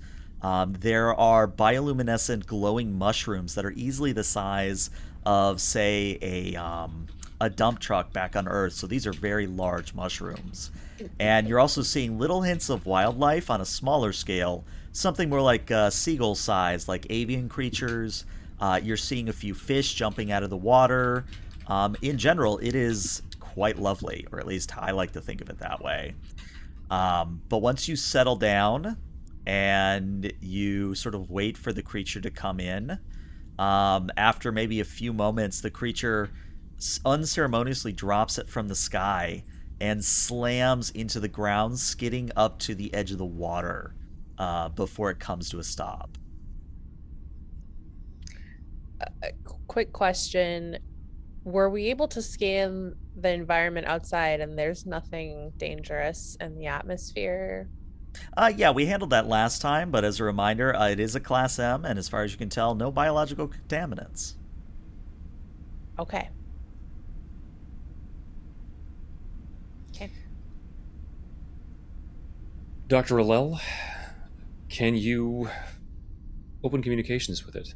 There are bioluminescent glowing mushrooms that are easily the size of, say, a dump truck back on Earth. So these are very large mushrooms. And you're also seeing little hints of wildlife on a smaller scale, something more like seagull size, like avian creatures. You're seeing a few fish jumping out of the water. In general, it is quite lovely, or at least I like to think of it that way. But once you settle down and you sort of wait for the creature to come in, after maybe a few moments, the creature unceremoniously drops it from the sky and slams into the ground, skidding up to the edge of the water before it comes to a stop. Quick question. Were we able to scan the environment outside and there's nothing dangerous in the atmosphere? Yeah, we handled that last time, but as a reminder, it is a Class M, and as far as you can tell, no biological contaminants. Okay. Okay. Dr. Allel, can you open communications with it?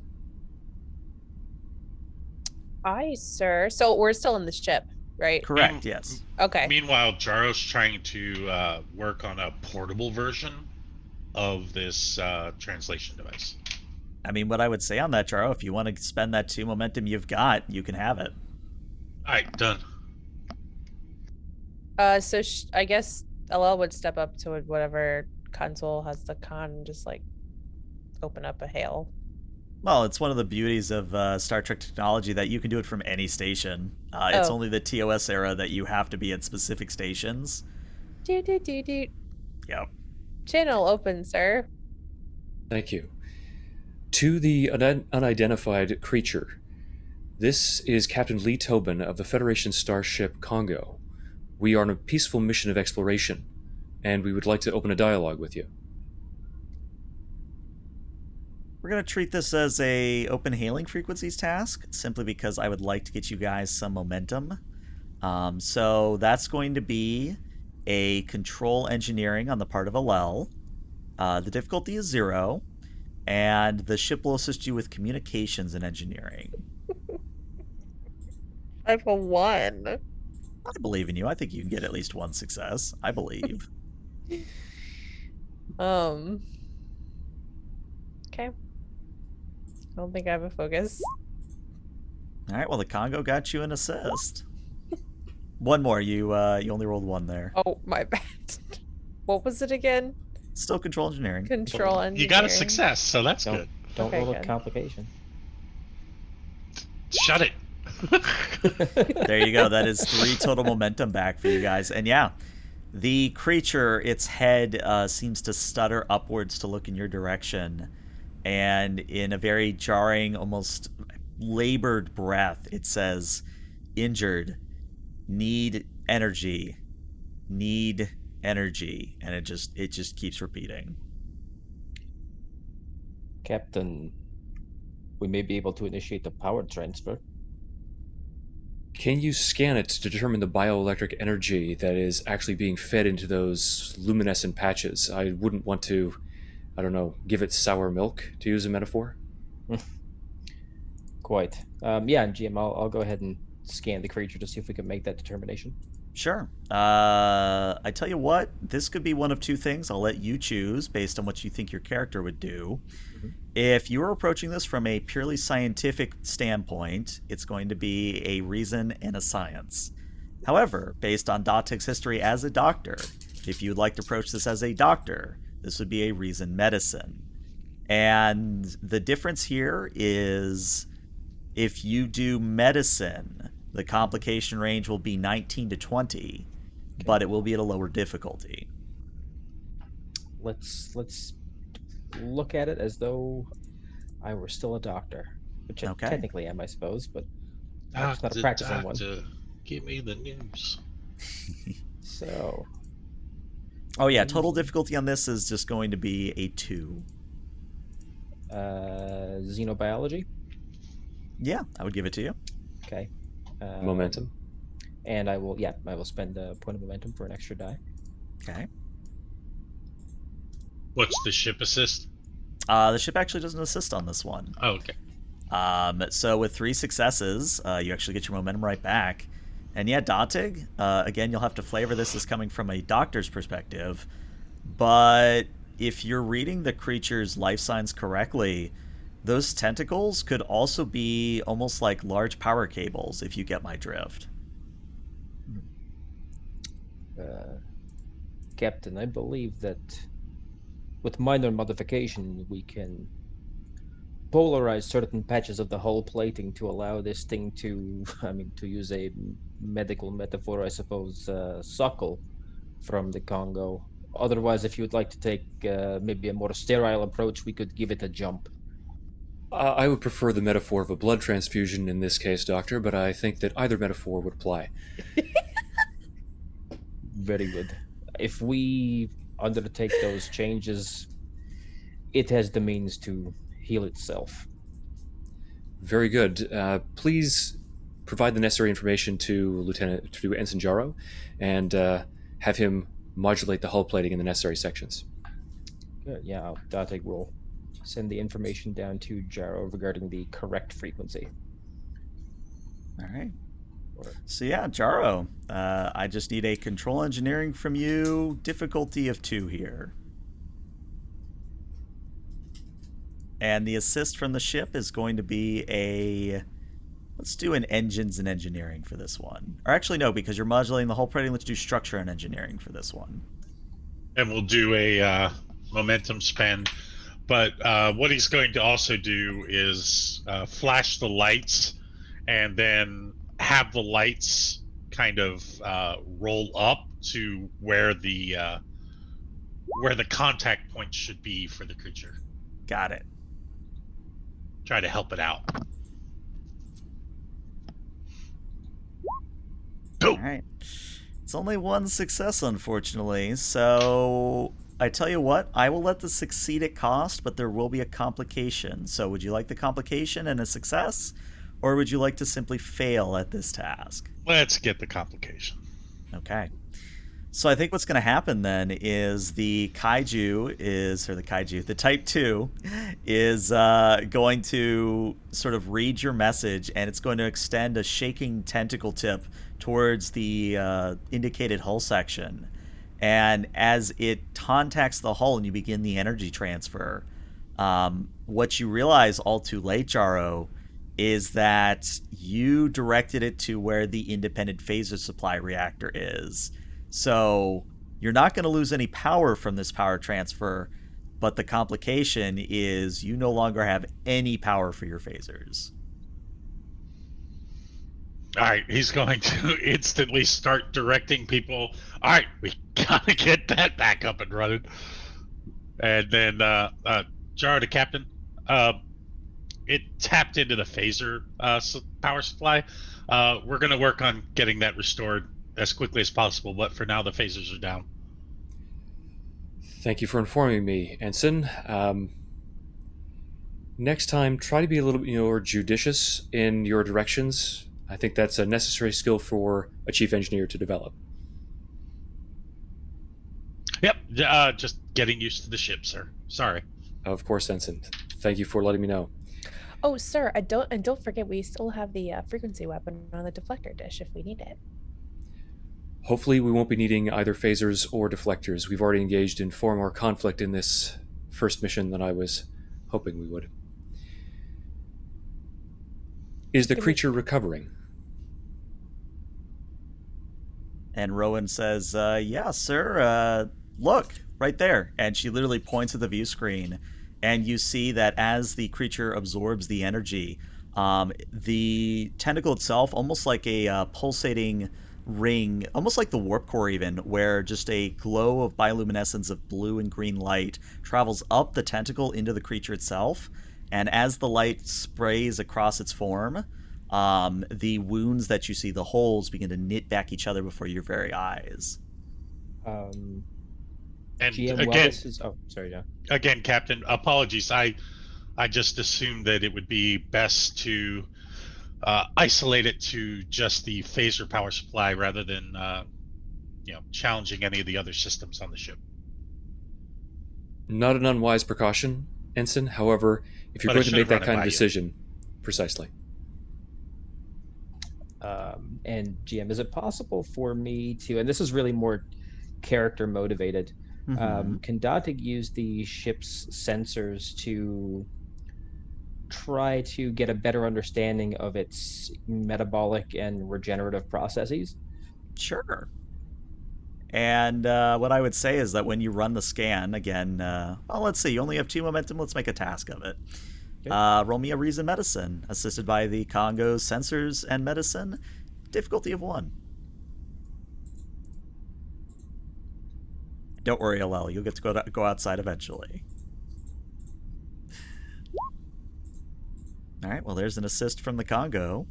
Aye, sir. So we're still in the ship, right? Correct, yes. Okay. Meanwhile, Jaro's trying to work on a portable version of this translation device. I mean, what I would say on that, Jaro, if you want to spend that 2 momentum you've got, you can have it. All right, done. So I guess LL would step up to whatever console has the con and just like open up a hail. Well, it's one of the beauties of Star Trek technology that you can do it from any station. It's only the TOS era that you have to be at specific stations. Yep. Channel open, sir. Thank you. To the unidentified creature, this is Captain Lee Tobin of the Federation starship Kongo. We are on a peaceful mission of exploration, and we would like to open a dialogue with you. We're going to treat this as a open hailing frequencies task, simply because I would like to get you guys some momentum. So that's going to be a control engineering on the part of Allel. The difficulty is 0, and the ship will assist you with communications and engineering. I have a 1. I believe in you. I think you can get at least 1 success. I believe. Okay. I don't think I have a focus. All right, well, the Kongo got you an assist. One more. You only rolled one there. Oh, my bad. What was it again? Still control engineering. Control engineering. You got a success, so that's good. Don't Okay, roll a good. complication. Shut it. There you go. That is 3 total momentum back for you guys. And yeah, the creature, its head seems to stutter upwards to look in your direction. And in a very jarring, almost labored breath, it says, "Injured, need energy, need energy." And it just keeps repeating. Captain, we may be able to initiate the power transfer. Can you scan it to determine the bioelectric energy that is actually being fed into those luminescent patches? I wouldn't want to, I don't know, give it sour milk, to use a metaphor. Quite. Yeah, GM, I'll go ahead and scan the creature to see if we can make that determination. Sure. I tell you what, this could be one of 2 things. I'll let you choose based on what you think your character would do. Mhm. If you are approaching this from a purely scientific standpoint, it's going to be a reason and a science. However, based on Datig's history as a doctor, if you would like to approach this as a doctor, this would be a reason medicine. And the difference here is if you do medicine, the complication range will be 19 to 20, but it will be at a lower difficulty. Let's look at it as though I were still a doctor, which I Okay. technically am, I suppose, but I'm just not a practicing one. Give me the news. So, Oh yeah, total difficulty on this is just going to be a 2. xenobiology. Yeah, I would give it to you. Okay. Momentum. And I will spend a point of momentum for an extra die. Okay. What's the ship assist? The ship actually doesn't assist on this one. Oh, okay. So with 3 successes, you actually get your momentum right back. And yeah, Datig, again, you'll have to flavor this as coming from a doctor's perspective. But if you're reading the creature's life signs correctly, those tentacles could also be almost like large power cables, if you get my drift. Captain, I believe that with minor modification, we can polarize certain patches of the hull plating to allow this thing to, to use a medical metaphor, I suppose, suckle from the Congo. Otherwise, if you would like to take maybe a more sterile approach, we could give it a jump. I would prefer the metaphor of a blood transfusion in this case, Doctor, but I think that either metaphor would apply. Very good. If we undertake those changes, it has the means to heal itself. Very good. Please provide the necessary information to Ensign Jaro, and have him modulate the hull plating in the necessary sections. Good. Yeah, Datig will send the information down to Jaro regarding the correct frequency. All right. So yeah, Jaro, I just need a control engineering from you. Difficulty of 2 here. And the assist from the ship is going to be a... Let's do an engines and engineering for this one. Or actually, no, because you're modulating the hull plating. Let's do structure and engineering for this one. And we'll do a momentum spend. But what he's going to also do is flash the lights and then have the lights kind of roll up to where the contact point should be for the creature. Got it. Try to help it out. Go. All right. It's only 1 success, unfortunately. So I tell you what, I will let this succeed at cost, but there will be a complication. So would you like the complication and a success? Or would you like to simply fail at this task? Let's get the complication. Okay. So I think what's going to happen then is the Type 2 is going to sort of read your message, and it's going to extend a shaking tentacle tip towards the indicated hull section. And as it contacts the hull and you begin the energy transfer, what you realize all too late, Jaro, is that you directed it to where the independent phaser supply reactor is. So you're not going to lose any power from this power transfer, but the complication is you no longer have any power for your phasers. All right, he's going to instantly start directing people. All right, we gotta get that back up and running. And then Jaro, the captain, it tapped into the phaser power supply. We're gonna work on getting that restored as quickly as possible, but for now the phasers are down. Thank you for informing me, Ensign. Next time, try to be a little bit more judicious in your directions. I think that's a necessary skill for a chief engineer to develop. Yep, just getting used to the ship, sir. Sorry. Of course, Ensign. Thank you for letting me know. Oh, sir, don't forget we still have the frequency weapon on the deflector dish if we need it. Hopefully, we won't be needing either phasers or deflectors. We've already engaged in far more conflict in this first mission than I was hoping we would. Is the creature recovering? And Rowan says, yeah, sir, look, right there. And she literally points at the view screen. And you see that as the creature absorbs the energy, the tentacle itself, almost like a pulsating ring, almost like the warp core even, where just a glow of bioluminescence of blue and green light travels up the tentacle into the creature itself. And as the light sprays across its form, the wounds that you see, the holes, begin to knit back each other before your very eyes. And GM, again, sorry, John. Again, Captain, apologies. I just assumed that it would be best to isolate it to just the phaser power supply rather than challenging any of the other systems on the ship. Not an unwise precaution, Ensign. However, if you're But I going to should make have run that it kind of by you. decision, precisely. And GM, is it possible for me to, and this is really more character motivated, can Datig use the ship's sensors to try to get a better understanding of its metabolic and regenerative processes? Sure. And what I would say is that when you run the scan, again, well, let's see, you only have 2 momentum. Let's make a task of it. Okay. Roll me a reason medicine, assisted by the Kongo's sensors and medicine. Difficulty of 1. Don't worry, LL. You'll get to go outside eventually. All right, well, there's an assist from the Kongo.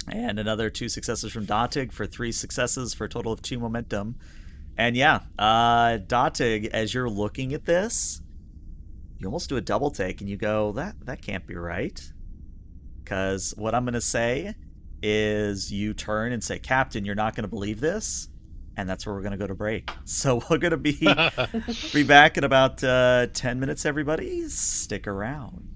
And another 2 successes from Datig for 3 successes for a total of 2 momentum. And yeah, Datig, as you're looking at this, you almost do a double take and you go, that can't be right. Because what I'm going to say is you turn and say, Captain, you're not going to believe this. And that's where we're going to go to break. So we're going to be back in about 10 minutes, everybody. Stick around.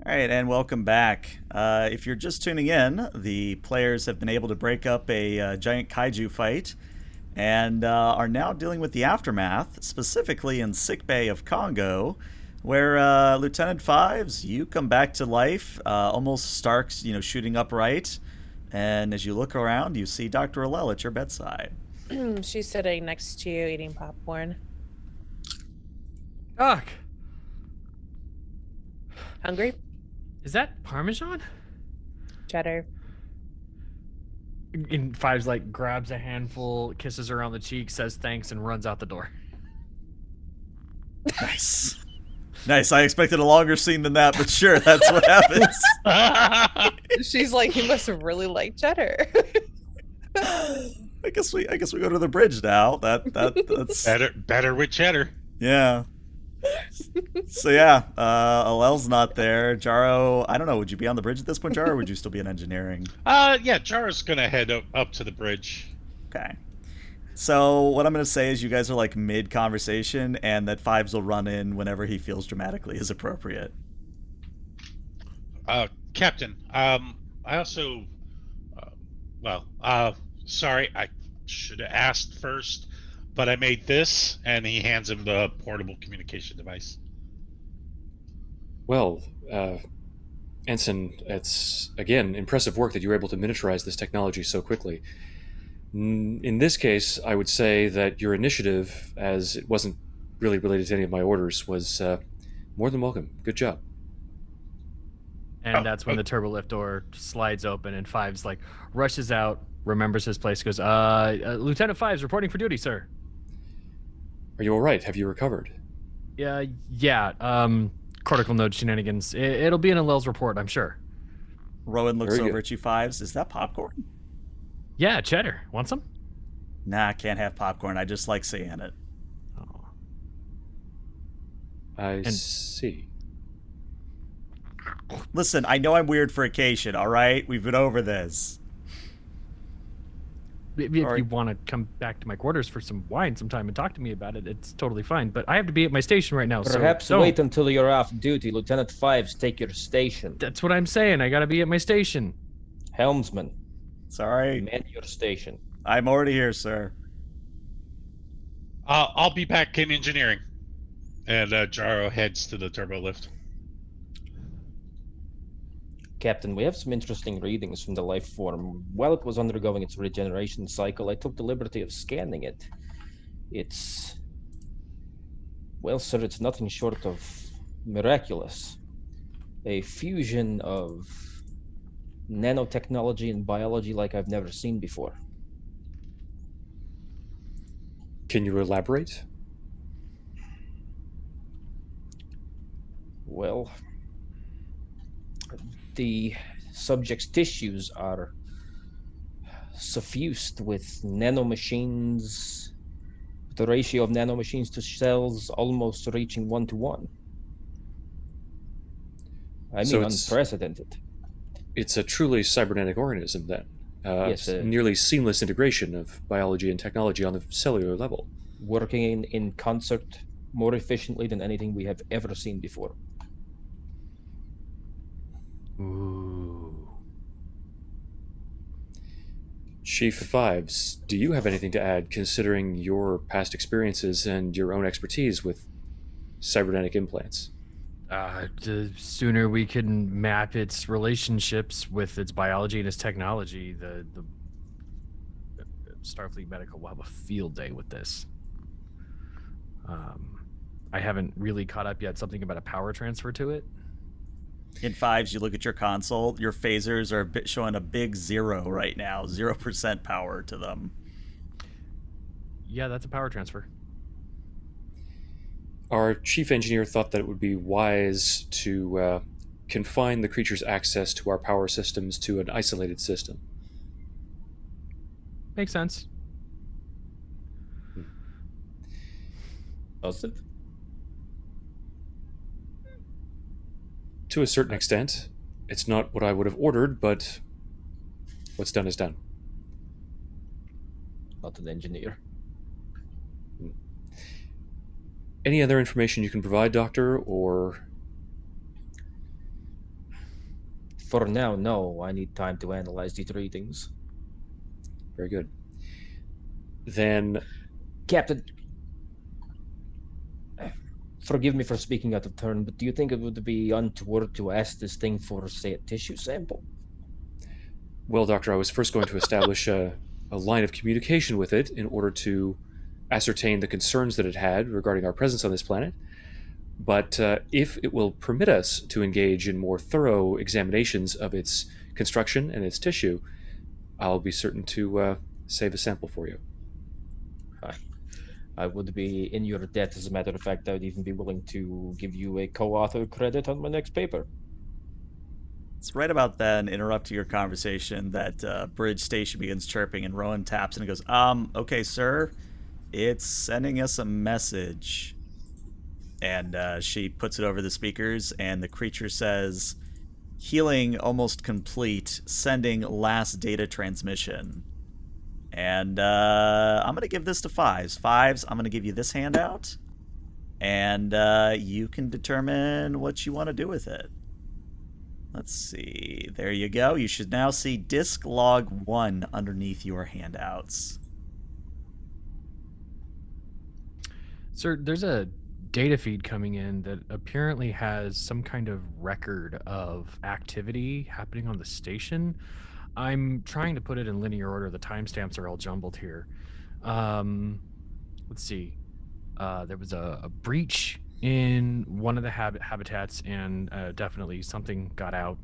All right, and welcome back. If you're just tuning in, the players have been able to break up a giant kaiju fight and are now dealing with the aftermath, specifically in sickbay of Kongo, where Lieutenant Fives, you come back to life, almost Stark's, shooting upright, and as you look around, you see Dr. Allel at your bedside. She's sitting next to you eating popcorn. Doc, Hungry? is that Parmesan? Cheddar. And Fives like grabs a handful, kisses her on the cheek, says thanks, and runs out the door. Nice. Nice. I expected a longer scene than that, but sure, that's what happens. She's like, you must really like cheddar. I guess we go to the bridge now. That's better with cheddar. Yeah. So yeah, Allel's not there. Jaro, I don't know. Would you be on the bridge at this point, Jaro, or would you still be in engineering? Yeah, Jaro's gonna head up to the bridge. Okay. So what I'm gonna say is you guys are like mid conversation, and that Fives will run in whenever he feels dramatically is appropriate. Captain, I also, sorry, I should have asked first, but I made this, and he hands him the portable communication device. Well, Ensign, it's, again, impressive work that you were able to miniaturize this technology so quickly. In this case, I would say that your initiative, as it wasn't really related to any of my orders, was more than welcome. Good job. And that's when the turbo lift door slides open and Fives like rushes out, remembers his place, goes, Lieutenant Fives reporting for duty, sir. Are you all right? Have you recovered? Yeah. Cortical node shenanigans. It'll be in Allel's report, I'm sure. Rowan looks Very over good. at you, Fives. Is that popcorn? Yeah, cheddar. Want some? Nah, can't have popcorn. I just like seeing it. Oh. I see. Listen, I know I'm weird for occasion, all right? We've been over this. If you want to come back to my quarters for some wine sometime and talk to me about it, it's totally fine. But I have to be at my station right now. Perhaps wait until you're off duty. Lieutenant Fives, take your station. That's what I'm saying. I got to be at my station. Helmsman, Sorry. man your station. I'm already here, sir. I'll be back in engineering. And Jaro heads to the turbo lift. Captain, we have some interesting readings from the life form. While it was undergoing its regeneration cycle, I took the liberty of scanning it. Well, sir, it's nothing short of miraculous. A fusion of nanotechnology and biology like I've never seen before. Can you elaborate? Well, the subject's tissues are suffused with nanomachines, the ratio of nanomachines to cells almost reaching 1-to-1. I So mean, it's- unprecedented. It's a truly cybernetic organism, then. Yes, nearly seamless integration of biology and technology on the cellular level. Working in concert more efficiently than anything we have ever seen before. Ooh. Chief Fives, do you have anything to add, considering your past experiences and your own expertise with cybernetic implants? The sooner we can map its relationships with its biology and its technology, the Starfleet Medical will have a field day with this. I haven't really caught up yet. Something about a power transfer to it. In Fives, you look at your console, your phasers are showing a big 0 right now. 0% power to them. Yeah, that's a power transfer. Our chief engineer thought that it would be wise to confine the creature's access to our power systems to an isolated system. Makes sense. Does it? To a certain extent. It's not what I would have ordered, but what's done is done. Not an engineer. Any other information you can provide, Doctor, or... For now, no. I need time to analyze these readings. Very good. Then, Captain, forgive me for speaking out of turn, but do you think it would be untoward to ask this thing for, say, a tissue sample? well, Doctor, I was first going to establish a line of communication with it in order to ascertain the concerns that it had regarding our presence on this planet. But if it will permit us to engage in more thorough examinations of its construction and its tissue, I'll be certain to save a sample for you. I would be in your debt. As a matter of fact, I would even be willing to give you a co-author credit on my next paper. It's right about then, interrupting your conversation, that bridge station begins chirping, and Rowan taps and goes, okay, sir, it's sending us a message. And she puts it over the speakers, and the creature says, healing almost complete, sending last data transmission. And I'm going to give this to Fives. Fives, I'm going to give you this handout, and you can determine what you want to do with it. Let's see. There you go. You should now see Disk Log 1 underneath your handouts. Sir, there's a data feed coming in that apparently has some kind of record of activity happening on the station. I'm trying to put it in linear order. The timestamps are all jumbled here. Let's see. There was a breach in one of the habitats, and definitely something got out.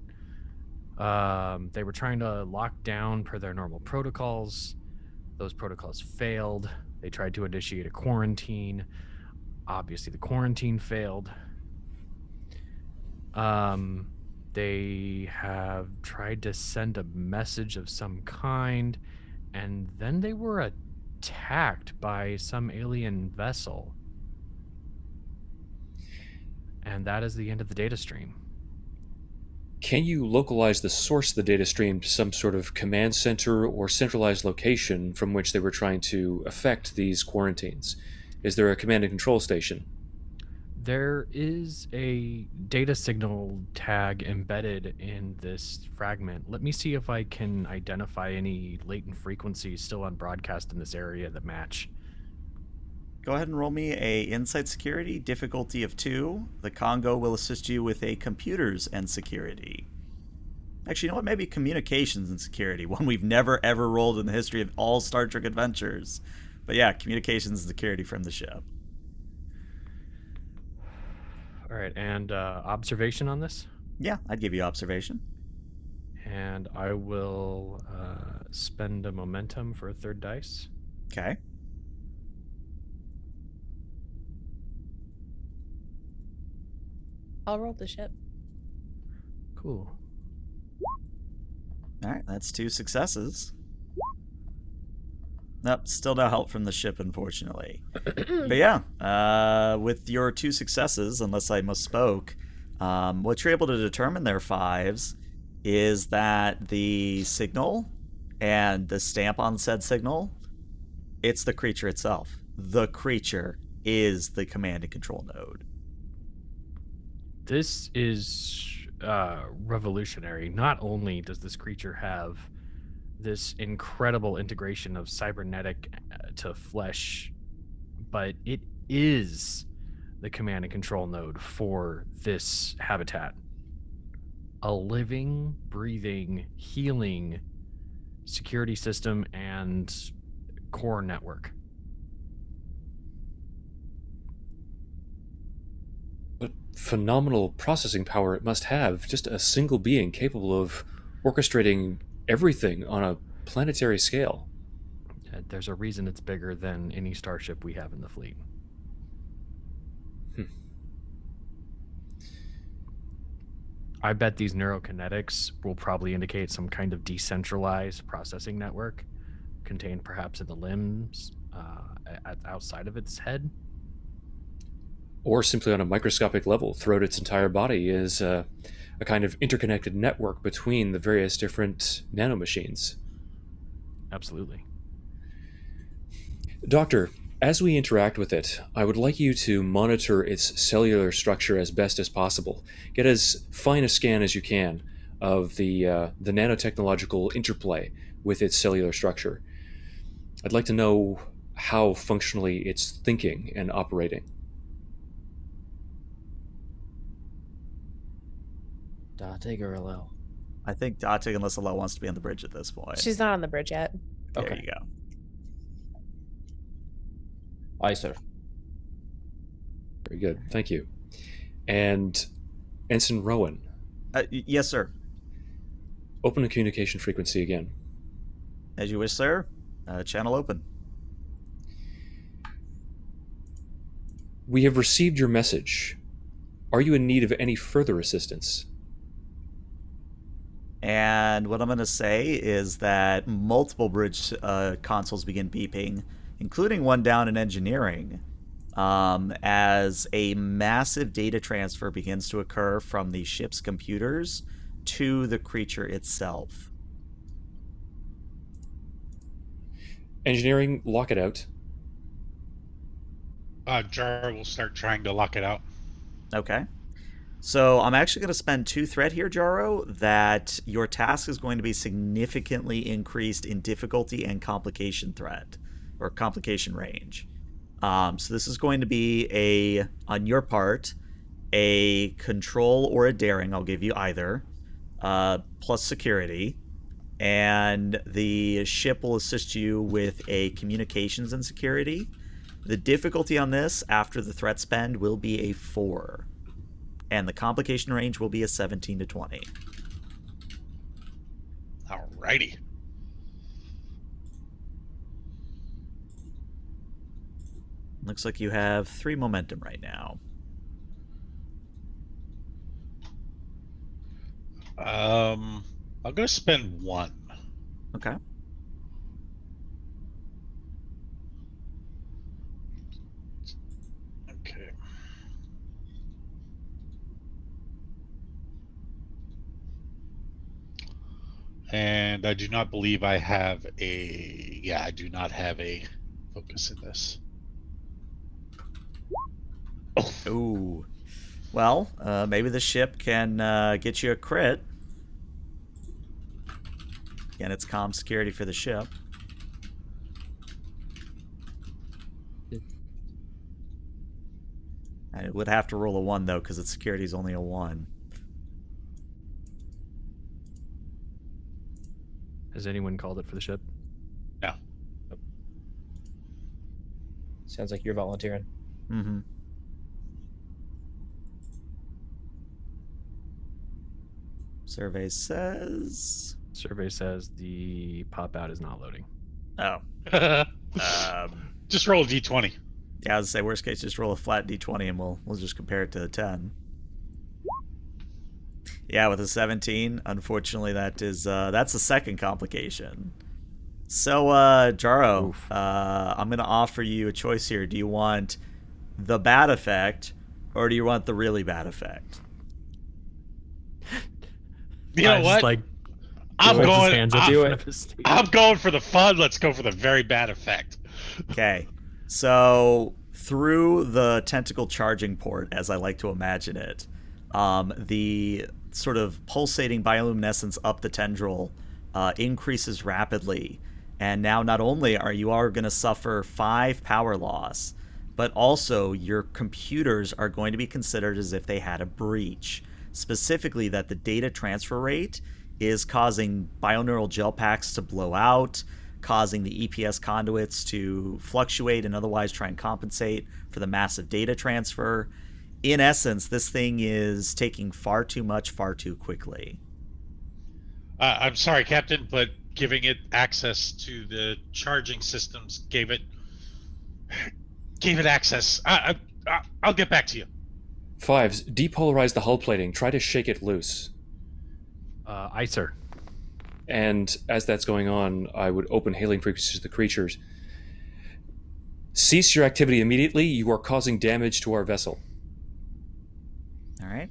They were trying to lock down per their normal protocols. Those protocols failed. They tried to initiate a quarantine. Obviously, the quarantine failed. They have tried to send a message of some kind, and then they were attacked by some alien vessel. And that is the end of the data stream. Can you localize the source of the data stream to some sort of command center or centralized location from which they were trying to affect these quarantines? Is there a command and control station? There is a data signal tag embedded in this fragment. Let me see if I can identify any latent frequencies still on broadcast in this area that match. Go ahead and roll me a Insight Security, difficulty of 2. The Kongo will assist you with a Computers and Security. Actually, you know what? Maybe Communications and Security, one we've never ever rolled in the history of all Star Trek adventures. But yeah, Communications and Security from the ship. All right, and observation on this? Yeah, I'd give you observation. And I will spend a momentum for a third dice. Okay. I'll roll the ship. Cool. All right, that's 2 successes. Nope, still no help from the ship, unfortunately. But yeah, with your 2 successes, unless I misspoke, what you're able to determine there, Fives, is that the signal and the stamp on said signal, it's the creature itself. The creature is the command and control node. This is revolutionary. Not only does this creature have this incredible integration of cybernetic to flesh, but it is the command and control node for this habitat. A living, breathing, healing security system and core network. What phenomenal processing power it must have. Just a single being capable of orchestrating everything on a planetary scale. There's a reason it's bigger than any starship we have in the fleet. I bet these neurokinetics will probably indicate some kind of decentralized processing network contained perhaps in the limbs outside of its head. Or simply on a microscopic level, throughout its entire body is a kind of interconnected network between the various different nanomachines. Absolutely. Doctor, as we interact with it, I would like you to monitor its cellular structure as best as possible. Get as fine a scan as you can. of the nanotechnological interplay with its cellular structure. I'd like to know how functionally it's thinking and operating. Datig or Alel? I think Datig, unless Alel wants to be on the bridge at this point. She's not on the bridge yet. There Okay. you go. Aye, sir. Very good. Thank you. And Ensign Rowan, Yes, sir. open the communication frequency again. As you wish, sir. Channel open. We have received your message. Are you in need of any further assistance? And what I'm going to say is that multiple bridge consoles begin beeping, including one down in engineering, as a massive data transfer begins to occur from the ship's computers to the creature itself. Engineering, lock it out. Jar will start trying to lock it out. Okay. So I'm actually going to spend 2 threat here, Jaro, that your task is going to be significantly increased in difficulty and complication threat, or complication range. So this is going to be on your part, a control or a daring, I'll give you either, plus security, and the ship will assist you with a communications and security. The difficulty on this after the threat spend will be a 4. And the complication range will be a 17 to 20. Alrighty. Looks like you have 3 momentum right now. I'm gonna spend 1. Okay. Okay. And I do not believe I have a... Yeah, I do not have a focus in this. Oh, Ooh. Well, maybe the ship can get you a crit. Again, it's comm security for the ship. I would have to roll a 1, though, because its security is only a 1. Has anyone called it for the ship? no. Sounds like you're volunteering. Mm-hmm. Survey says... Survey says the pop out is not loading. Oh. Just roll a d20. Yeah, I was say worst case, just roll a flat d20 and we'll just compare it to a 10. Yeah, with a 17, unfortunately, that's the second complication. So, Jaro, I'm gonna offer you a choice here. Do you want the bad effect, or do you want the really bad effect? You know what? Like, I'm holds his going. hands up I'm, in front of his stage. I'm going for the fun. Let's go for the very bad effect. Okay, so through the tentacle charging port, as I like to imagine it, the sort of pulsating bioluminescence up the tendril increases rapidly, and now not only are you going to suffer 5 power loss, but also your computers are going to be considered as if they had a breach. Specifically, that the data transfer rate is causing bioneural gel packs to blow out, causing the EPS conduits to fluctuate and otherwise try and compensate for the massive data transfer. In essence, this thing is taking far too much, far too quickly. I'm sorry, Captain, but giving it access to the charging systems gave it access. I'll get back to you. 5s, depolarize the hull plating. Try to shake it loose. Aye, sir. And as that's going on, I would open hailing frequencies to the creatures. Cease your activity immediately. You are causing damage to our vessel. All right.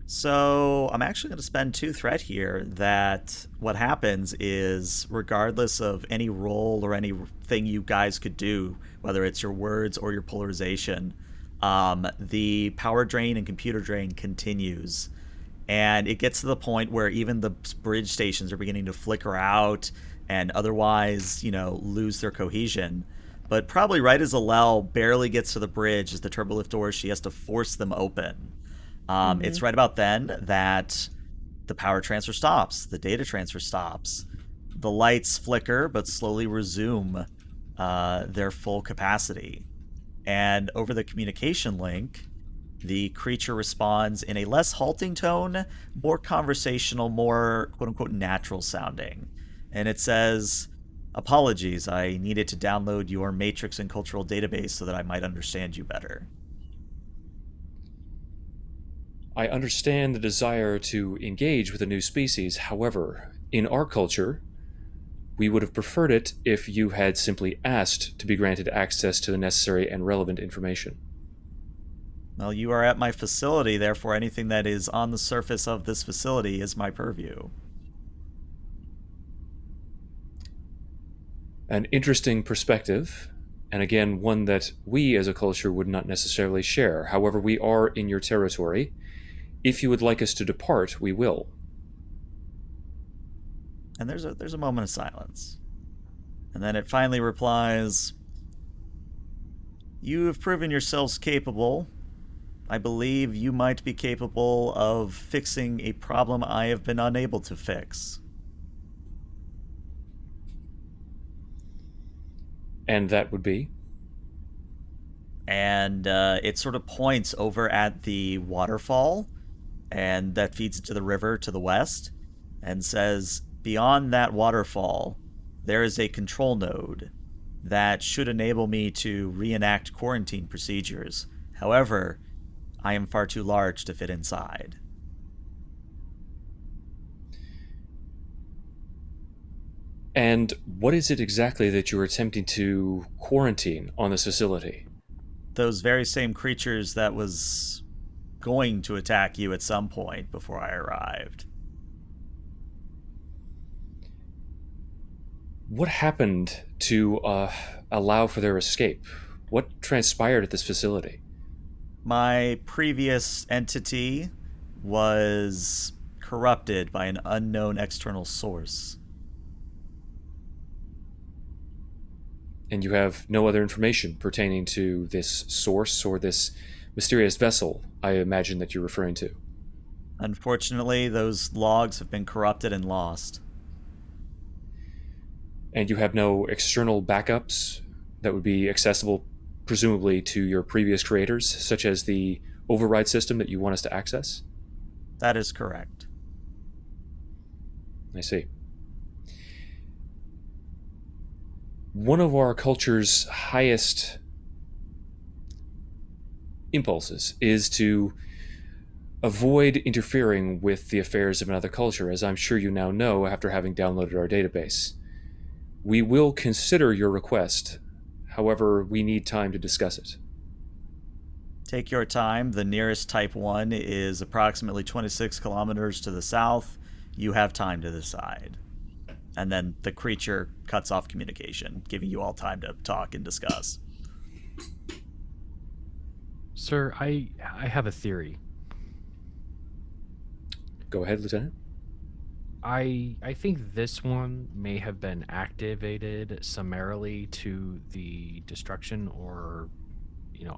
So I'm actually going to spend 2 threat here that what happens is, regardless of any roll or anything you guys could do, whether it's your words or your polarization, the power drain and computer drain continues. And it gets to the point where even the bridge stations are beginning to flicker out and otherwise, lose their cohesion. But probably right as Alel barely gets to the bridge, as the turbolift doors, she has to force them open. It's right about then that the power transfer stops, the data transfer stops. The lights flicker but slowly resume their full capacity. And over the communication link, the creature responds in a less halting tone, more conversational, more quote-unquote natural sounding. And it says, "Apologies, I needed to download your matrix and cultural database so that I might understand you better." I understand the desire to engage with a new species. However, in our culture, we would have preferred it if you had simply asked to be granted access to the necessary and relevant information. Well, you are at my facility, therefore anything that is on the surface of this facility is my purview. An interesting perspective, and again, one that we as a culture would not necessarily share. However, we are in your territory. If you would like us to depart, we will. And there's a moment of silence. And then it finally replies, "You have proven yourselves capable. I believe you might be capable of fixing a problem I have been unable to fix." And that would be? And it sort of points over at the waterfall, and that feeds into the river to the west, and says, "Beyond that waterfall, there is a control node that should enable me to reenact quarantine procedures. However, I am far too large to fit inside." And what is it exactly that you're attempting to quarantine on this facility? Those very same creatures that was going to attack you at some point before I arrived. What happened to allow for their escape? What transpired at this facility? My previous entity was corrupted by an unknown external source. And you have no other information pertaining to this source or this mysterious vessel I imagine that you're referring to? Unfortunately, those logs have been corrupted and lost. And you have no external backups that would be accessible, presumably, to your previous creators, such as the override system that you want us to access? That is correct. I see. One of our culture's highest impulses is to avoid interfering with the affairs of another culture, as I'm sure you now know after having downloaded our database. We will consider your request. However, we need time to discuss it. Take your time. The nearest Type 1 is approximately 26 kilometers to the south. You have time to decide. And then the creature cuts off communication, giving you all time to talk and discuss. Sir, I have a theory. Go ahead, Lieutenant. I think this one may have been activated summarily to the destruction or,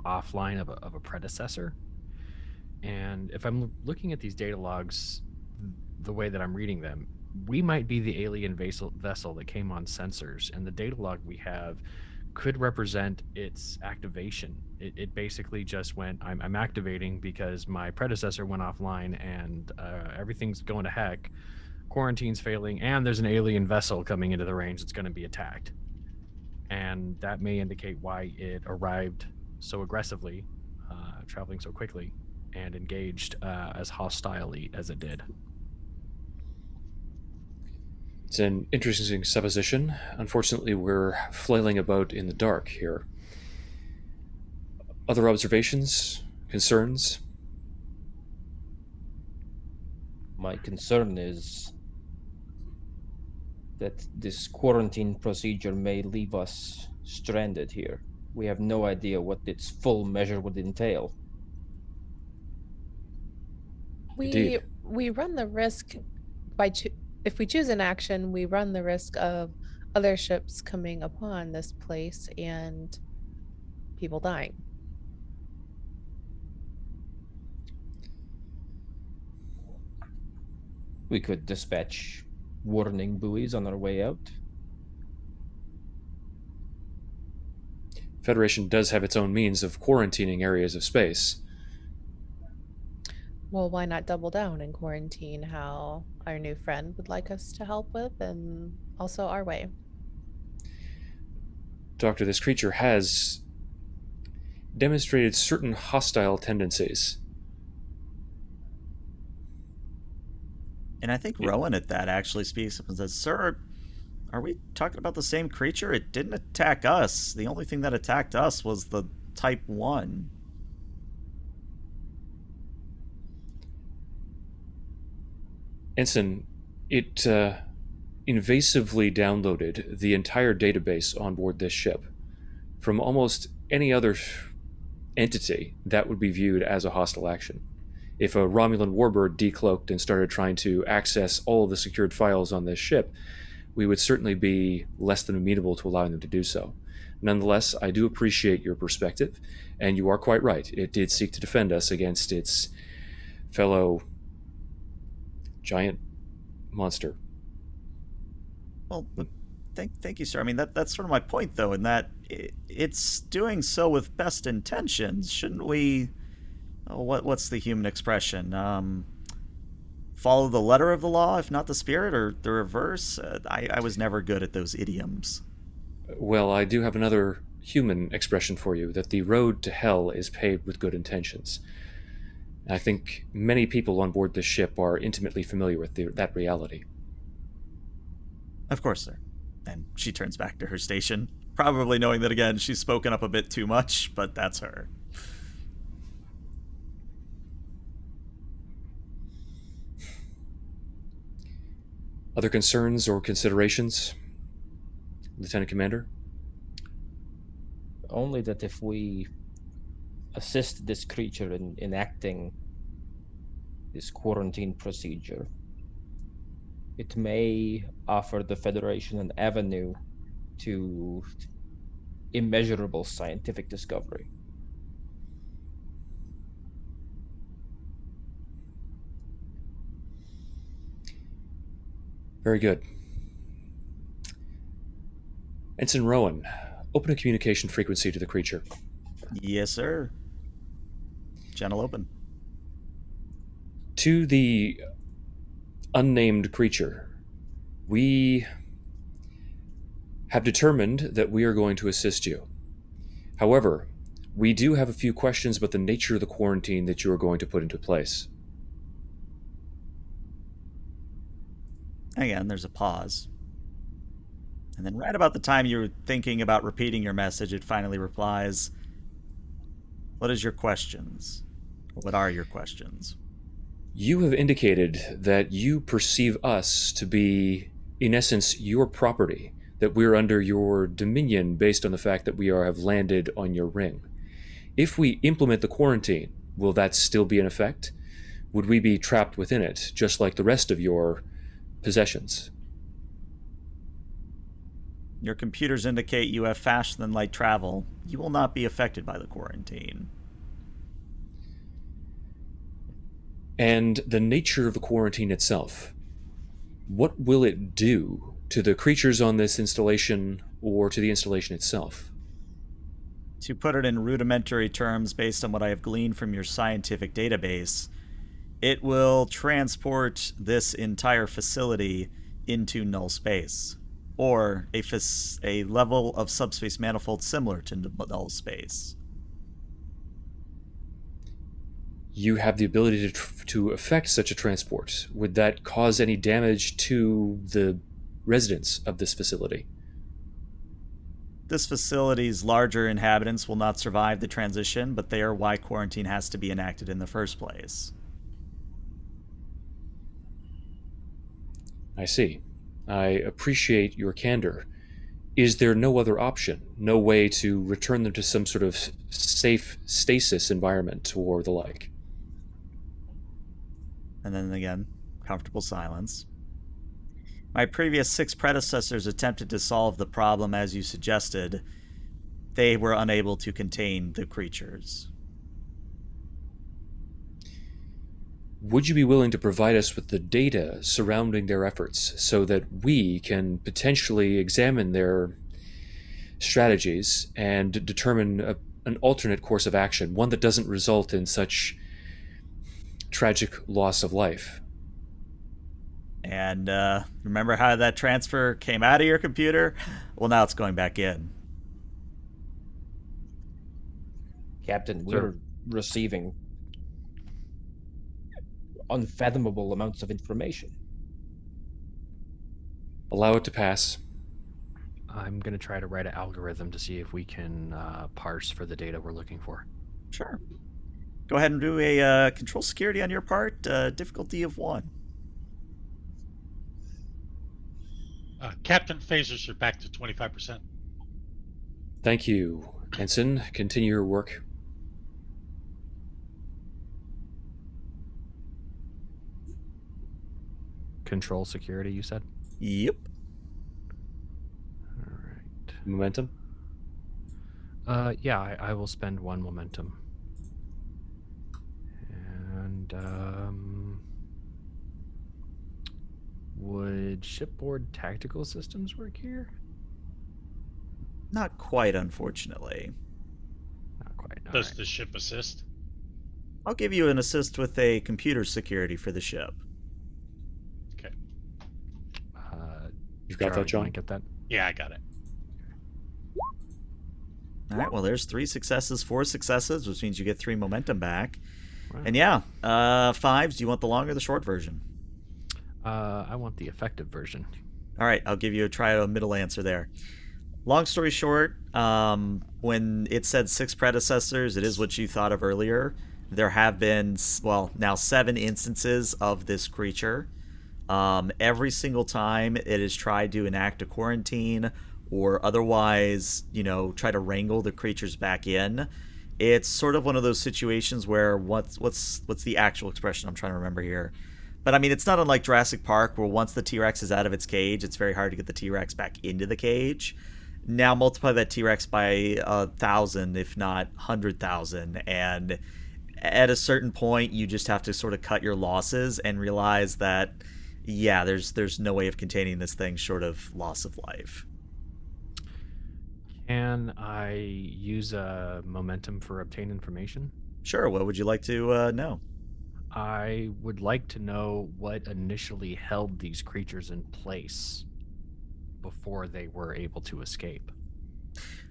offline of a predecessor. And if I'm looking at these data logs the way that I'm reading them, we might be the alien vessel that came on sensors, and the data log we have could represent its activation. It basically just went, I'm activating because my predecessor went offline and everything's going to heck. Quarantine's failing, and there's an alien vessel coming into the range that's going to be attacked. And that may indicate why it arrived so aggressively, traveling so quickly, and engaged as hostilely as it did. It's an interesting supposition. Unfortunately, we're flailing about in the dark here. Other observations? Concerns? My concern is that this quarantine procedure may leave us stranded here. We have no idea what its full measure would entail. We Indeed. we run the risk if we choose an action, we run the risk of other ships coming upon this place and people dying. We could dispatch warning buoys on our way out. Federation does have its own means of quarantining areas of space. Well, why not double down and quarantine how our new friend would like us to help with, and also our way? Doctor, this creature has demonstrated certain hostile tendencies. And I think Rowan at that actually speaks up and says, "Sir, are we talking about the same creature? It didn't attack us. The only thing that attacked us was the Type 1. Ensign, it invasively downloaded the entire database on board this ship from almost any other entity that would be viewed as a hostile action. If a Romulan warbird decloaked and started trying to access all of the secured files on this ship, we would certainly be less than amenable to allowing them to do so. Nonetheless, I do appreciate your perspective, and you are quite right. It did seek to defend us against its fellow giant monster. Well, thank you, sir. I mean, that's sort of my point, though, in that it's doing so with best intentions. Shouldn't we... Oh, what's the human expression? Follow the letter of the law, if not the spirit, or the reverse? I was never good at those idioms. Well, I do have another human expression for you, that the road to hell is paved with good intentions. I think many people on board this ship are intimately familiar with that reality. Of course, sir. And she turns back to her station, probably knowing that, again, she's spoken up a bit too much, but that's her. Other concerns or considerations, Lieutenant Commander? Only that if we assist this creature in enacting this quarantine procedure, it may offer the Federation an avenue to immeasurable scientific discovery. Very good. Ensign Rowan, open a communication frequency to the creature. Yes, sir. Channel open. To the unnamed creature, we have determined that we are going to assist you. However, we do have a few questions about the nature of the quarantine that you are going to put into place. Again, there's a pause. And then right about the time you were thinking about repeating your message, it finally replies, "What is your questions? What are your questions?" You have indicated that you perceive us to be, in essence, your property, that we're under your dominion based on the fact that we have landed on your ring. If we implement the quarantine, will that still be in effect? Would we be trapped within it, just like the rest of your possessions? Your computers indicate you have faster than light travel. You will not be affected by the quarantine. And the nature of the quarantine itself, what will it do to the creatures on this installation or to the installation itself? To put it in rudimentary terms, based on what I have gleaned from your scientific database, it will transport this entire facility into null space, or a level of subspace manifold similar to null space. You have the ability to affect such a transport. Would that cause any damage to the residents of this facility? This facility's larger inhabitants will not survive the transition, but they are why quarantine has to be enacted in the first place. I see. I appreciate your candor. Is there no other option? No way to return them to some sort of safe stasis environment or the like? And then again, comfortable silence. My previous 6 predecessors attempted to solve the problem as you suggested. They were unable to contain the creatures. Would you be willing to provide us with the data surrounding their efforts so that we can potentially examine their strategies and determine an alternate course of action, one that doesn't result in such tragic loss of life? And remember how that transfer came out of your computer? Well, now it's going back in. Captain, Sir. we're receiving unfathomable amounts of information. Allow it to pass. I'm going to try to write an algorithm to see if we can parse for the data we're looking for. Sure. Go ahead and do a control security on your part. Difficulty of 1. Captain, phasers are back to 25%. Thank you, Ensign. Continue your work. Control security, you said? Yep. All right. Momentum? Yeah, I will spend 1 momentum. And would shipboard tactical systems work here? Not quite, unfortunately. Not quite. All Does right. the ship assist? I'll give you an assist with a computer security for the ship. Okay. You've got Charlie, that, you wanna John? get that? Yeah, I got it. All right, well, there's 3 successes, 4 successes, which means you get 3 momentum back. Wow. And yeah, 5s, do you want the long or the short version? I want the effective version. All right, I'll give you a middle answer there. Long story short, when it said 6 predecessors, it is what you thought of earlier. There have been, well, now 7 instances of this creature. Every single time it has tried to enact a quarantine or otherwise, try to wrangle the creatures back in. It's sort of one of those situations where what's the actual expression I'm trying to remember here? But I mean, it's not unlike Jurassic Park, where once the T-Rex is out of its cage, it's very hard to get the T-Rex back into the cage. Now multiply that T-Rex by 1,000, if not 100,000, and at a certain point, you just have to sort of cut your losses and realize that, yeah, there's no way of containing this thing short of loss of life. Can I use a momentum for obtain information? Sure. What would you like to know? I would like to know what initially held these creatures in place before they were able to escape.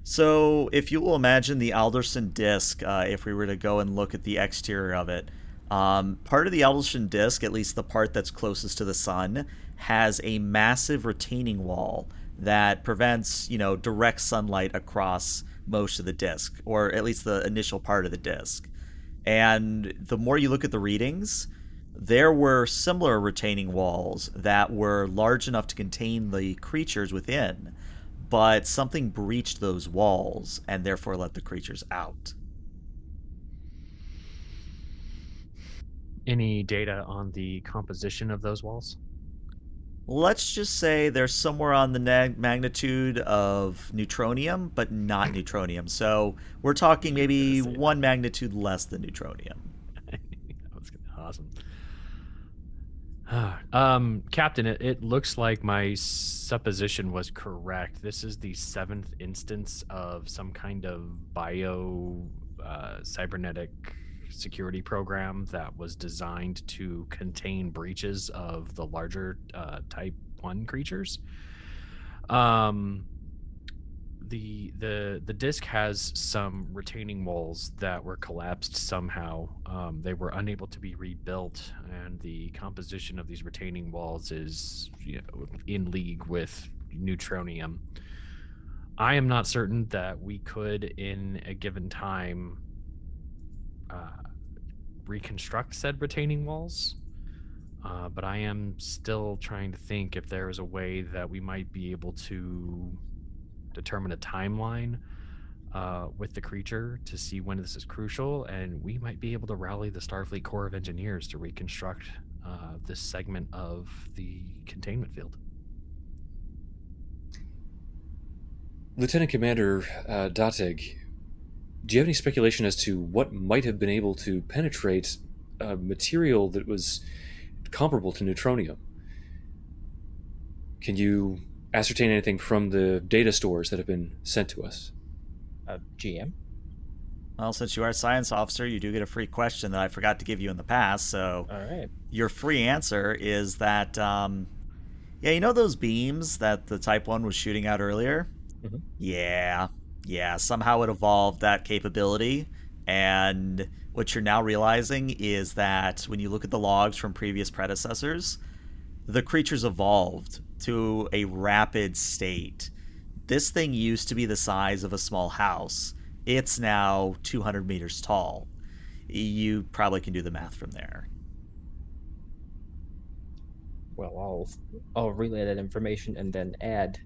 So, if you will imagine the Alderson Disk, if we were to go and look at the exterior of it, part of the Alderson Disk, at least the part that's closest to the sun, has a massive retaining wall that prevents, direct sunlight across most of the disk, or at least the initial part of the disk. And the more you look at the readings, there were similar retaining walls that were large enough to contain the creatures within, but something breached those walls and therefore let the creatures out. Any data on the composition of those walls? Let's just say they're somewhere on the magnitude of neutronium, but not neutronium. So we're talking maybe 1 magnitude less than neutronium. That was awesome. Captain, it looks like my supposition was correct. This is the 7th instance of some kind of cybernetic security program that was designed to contain breaches of the larger Type 1 creatures. The disk has some retaining walls that were collapsed somehow. They were unable to be rebuilt, and the composition of these retaining walls is in league with neutronium. I am not certain that we could, in a given time, reconstruct said retaining walls. But I am still trying to think if there is a way that we might be able to determine a timeline with the creature to see when this is crucial, and we might be able to rally the Starfleet Corps of Engineers to reconstruct this segment of the containment field. Lieutenant Commander Datig, do you have any speculation as to what might have been able to penetrate a material that was comparable to neutronium? Can you ascertain anything from the data stores that have been sent to us? GM? Well, since you are a science officer, you do get a free question that I forgot to give you in the past. So All right. your free answer is that, yeah, you know those beams that the Type 1 was shooting out earlier? Mhm. Yeah, somehow it evolved that capability. And what you're now realizing is that when you look at the logs from previous predecessors, the creatures evolved to a rapid state. This thing used to be the size of a small house. It's now 200 meters tall. You probably can do the math from there. Well, I'll relay that information and then add.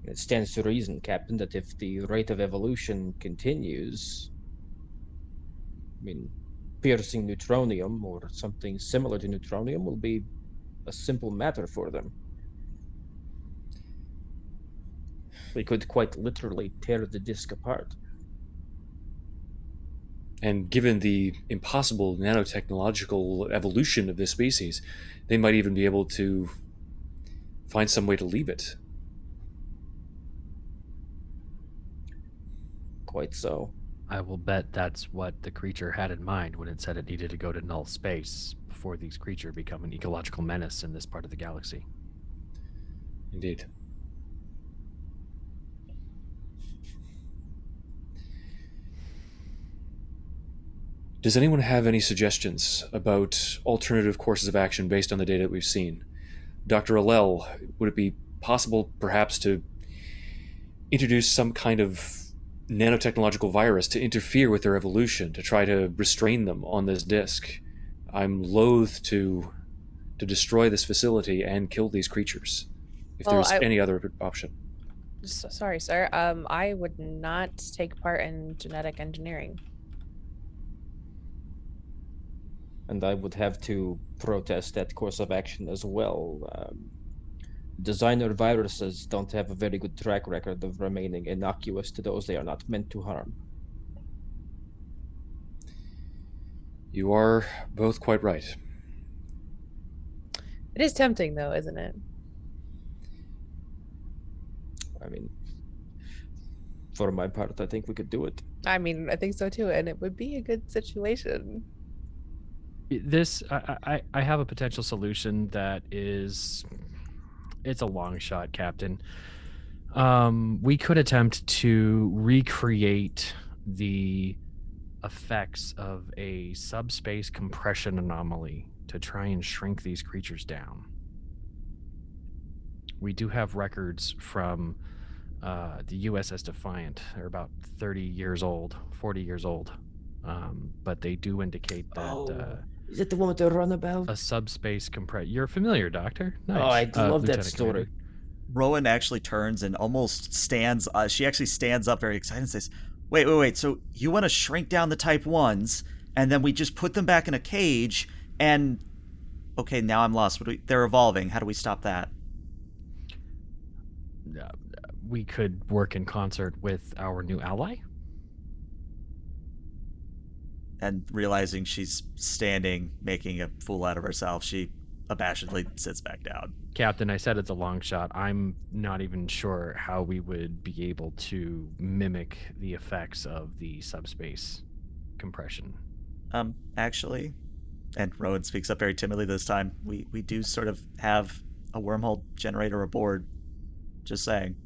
It stands to reason, Captain, that if the rate of evolution continues, I mean, piercing neutronium or something similar to neutronium will be a simple matter for them. We could quite literally tear the disk apart. And given the impossible nanotechnological evolution of this species, they might even be able to find some way to leave it. Quite so. I will bet that's what the creature had in mind when it said it needed to go to null space before these creatures become an ecological menace in this part of the galaxy. Indeed. Does anyone have any suggestions about alternative courses of action based on the data that we've seen? Dr. Allel, would it be possible perhaps to introduce some kind of nanotechnological virus to interfere with their evolution, to try to restrain them on this disk? I'm loath to destroy this facility and kill these creatures, if Well, there's any other option. Sorry, sir. I would not take part in genetic engineering. And I would have to protest that course of action as well. Designer viruses don't have a very good track record of remaining innocuous to those they are not meant to harm. You are both quite right. It is tempting, though, isn't it? I mean, for my part, I think we could do it. I mean, I think so too, and it would be a good situation. This, I have a potential solution that is, it's a long shot, Captain. We could attempt to recreate the effects of a subspace compression anomaly to try and shrink these creatures down. We do have records from the U.S.S. Defiant. They're about 30 years old, 40 years old. But they do indicate that... is it the one with the runabout? A subspace compress. You're familiar, Doctor. Nice. Oh, I love that Lieutenant story. Commander. Rowan actually turns and almost stands. She actually stands up very excited and says, Wait. So you want to shrink down the Type 1s, and then we just put them back in a cage, and... Okay, now I'm lost. They're evolving. How do we stop that? We could work in concert with our new ally. And realizing she's standing, making a fool out of herself, she abashedly sits back down. Captain, I said it's a long shot. I'm not even sure how we would be able to mimic the effects of the subspace compression. Actually, and Rowan speaks up very timidly this time, we do sort of have a wormhole generator aboard. Just saying.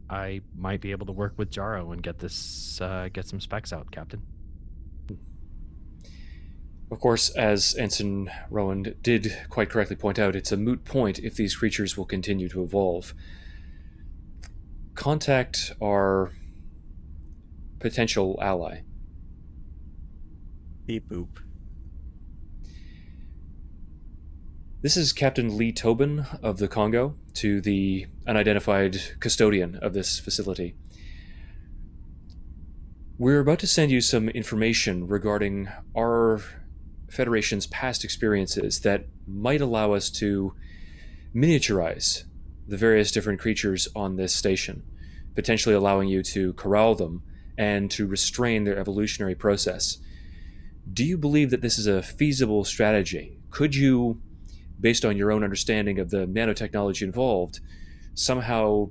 I might be able to work with Jaro and get this, get some specs out, Captain. Of course, as Ensign Rowan did quite correctly point out, it's a moot point if these creatures will continue to evolve. Contact our potential ally. Beep boop. This is Captain Lee Tobin of the Kongo, to the unidentified custodian of this facility. We're about to send you some information regarding our Federation's past experiences that might allow us to miniaturize the various different creatures on this station, potentially allowing you to corral them and to restrain their evolutionary process. Do you believe that this is a feasible strategy? Could you, based on your own understanding of the nanotechnology involved, somehow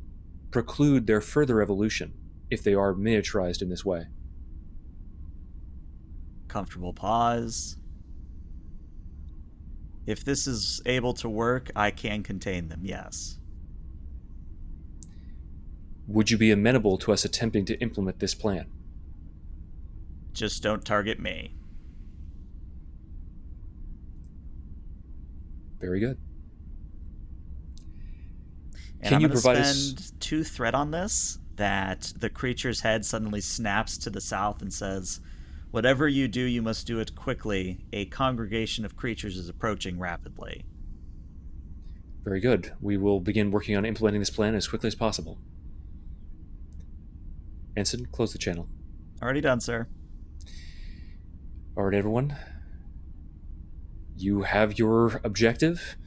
preclude their further evolution if they are miniaturized in this way? Comfortable pause. If this is able to work, I can contain them, yes. Would you be amenable to us attempting to implement this plan? Just don't target me. Very good. And Can I'm you going to provide us... spend 2 threat on this, that the creature's head suddenly snaps to the south and says, "Whatever you do, you must do it quickly. A congregation of creatures is approaching rapidly." Very good. We will begin working on implementing this plan as quickly as possible. Ensign, close the channel. Already done, sir. All right, everyone. You have your objective.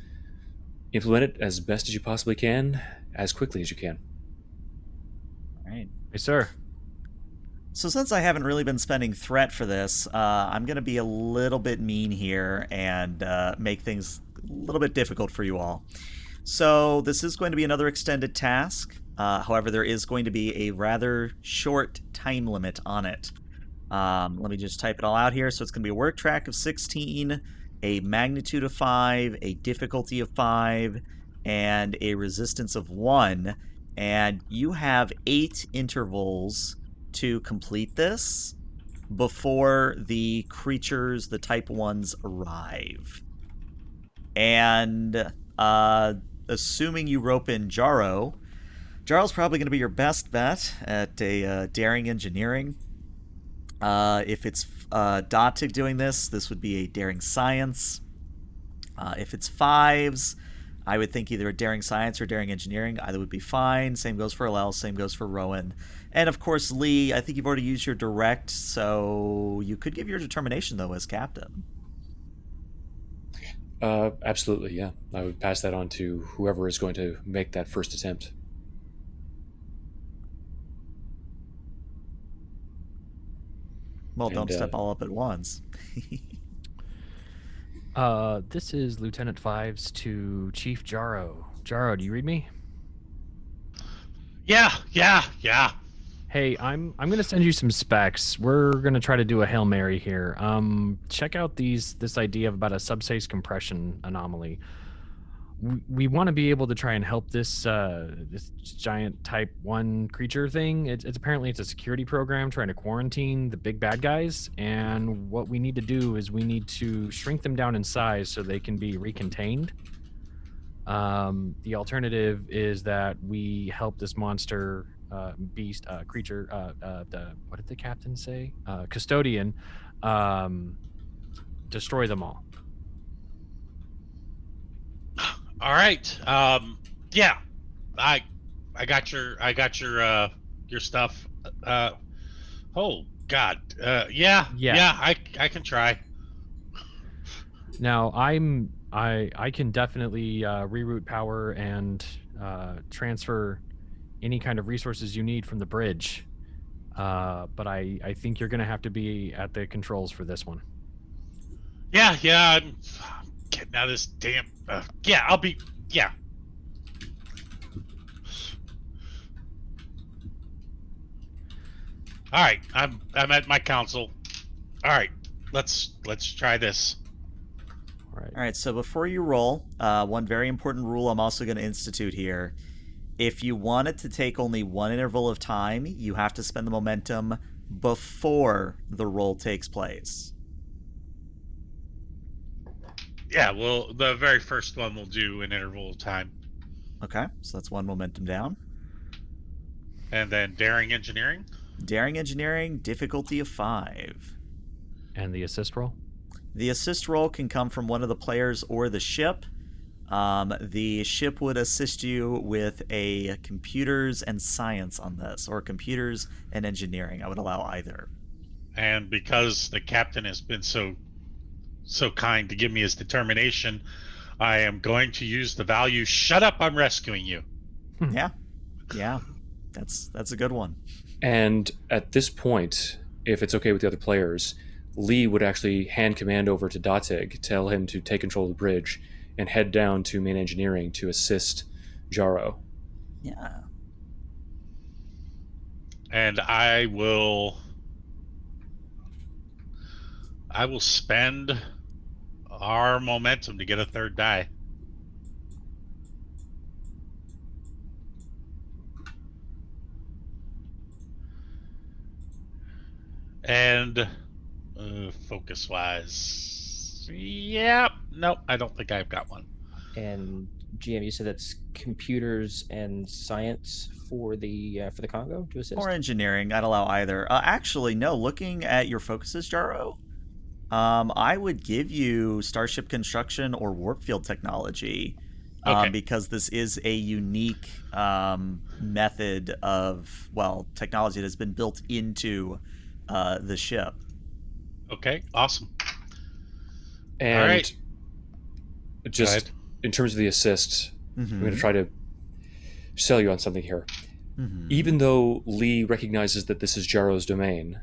Implement it as best as you possibly can, as quickly as you can. All right. Hey, sir. So since I haven't really been spending threat for this, I'm going to be a little bit mean here and make things a little bit difficult for you all. So this is going to be another extended task. However, there is going to be a rather short time limit on it. Let me just type it all out here. So it's going to be a work track of 16, a magnitude of 5, a difficulty of 5, and a resistance of 1. And you have 8 intervals to complete this before the creatures, the type 1s, arrive. And assuming you rope in Jarro's probably going to be your best bet at a daring engineering. If it's Dotig doing this, this would be a daring science. If it's 5s, I would think either a daring science or daring engineering. Either would be fine. Same goes for Alel, same goes for Rowan. And of course, Lee, I think you've already used your direct, so you could give your determination, though, as captain. Absolutely, yeah. I would pass that on to whoever is going to make that first attempt. Well, don't step all up at once. This is Lieutenant Fives to Chief Jarro. Jarro, do you read me? Yeah. Hey, I'm gonna send you some specs. We're gonna try to do a Hail Mary here. Check out this idea of about a subspace compression anomaly. We want to be able to try and help this this giant type 1 creature thing. It's apparently it's a security program trying to quarantine the big bad guys, and what we need to do is we need to shrink them down in size so they can be recontained. The alternative is that we help this monster creature, what did the captain say? Custodian, destroy them all. All right. Yeah. I got your stuff. Oh God. Yeah. I can try. Now I can definitely reroute power and transfer any kind of resources you need from the bridge. But I think you're gonna have to be at the controls for this one. Yeah. I'm getting out of this damn. Yeah, I'll be. Yeah. All right, I'm at my council. All right, let's try this. All right, so before you roll, one very important rule I'm also going to institute here. If you want it to take only one interval of time, you have to spend the momentum before the roll takes place. Yeah, well, the very first one will do an interval of time. Okay, so that's one momentum down. And then daring engineering? Daring engineering, difficulty of 5. And the assist roll? The assist roll can come from one of the players or the ship. The ship would assist you with a computers and science on this, or computers and engineering. I would allow either. And because the captain has been so kind to give me his determination, I am going to use the value, shut up, I'm rescuing you. Yeah. That's a good one. And at this point, if it's okay with the other players, Lee would actually hand command over to Datig, tell him to take control of the bridge, and head down to main engineering to assist Jaro. Yeah. And I will spend our momentum to get a third die. And focus wise, yeah, nope, I don't think I've got one. And GM, you said that's computers and science for the Congo to assist. Or engineering. I'd allow either. Actually, no. Looking at your focuses, Jaro, I would give you starship construction or warp field technology, Okay. because this is a unique method of, technology that has been built into the ship. Okay, awesome. And All right. just in terms of the assist, I'm going to try to sell you on something here. Even though Lee recognizes that this is Jaro's domain,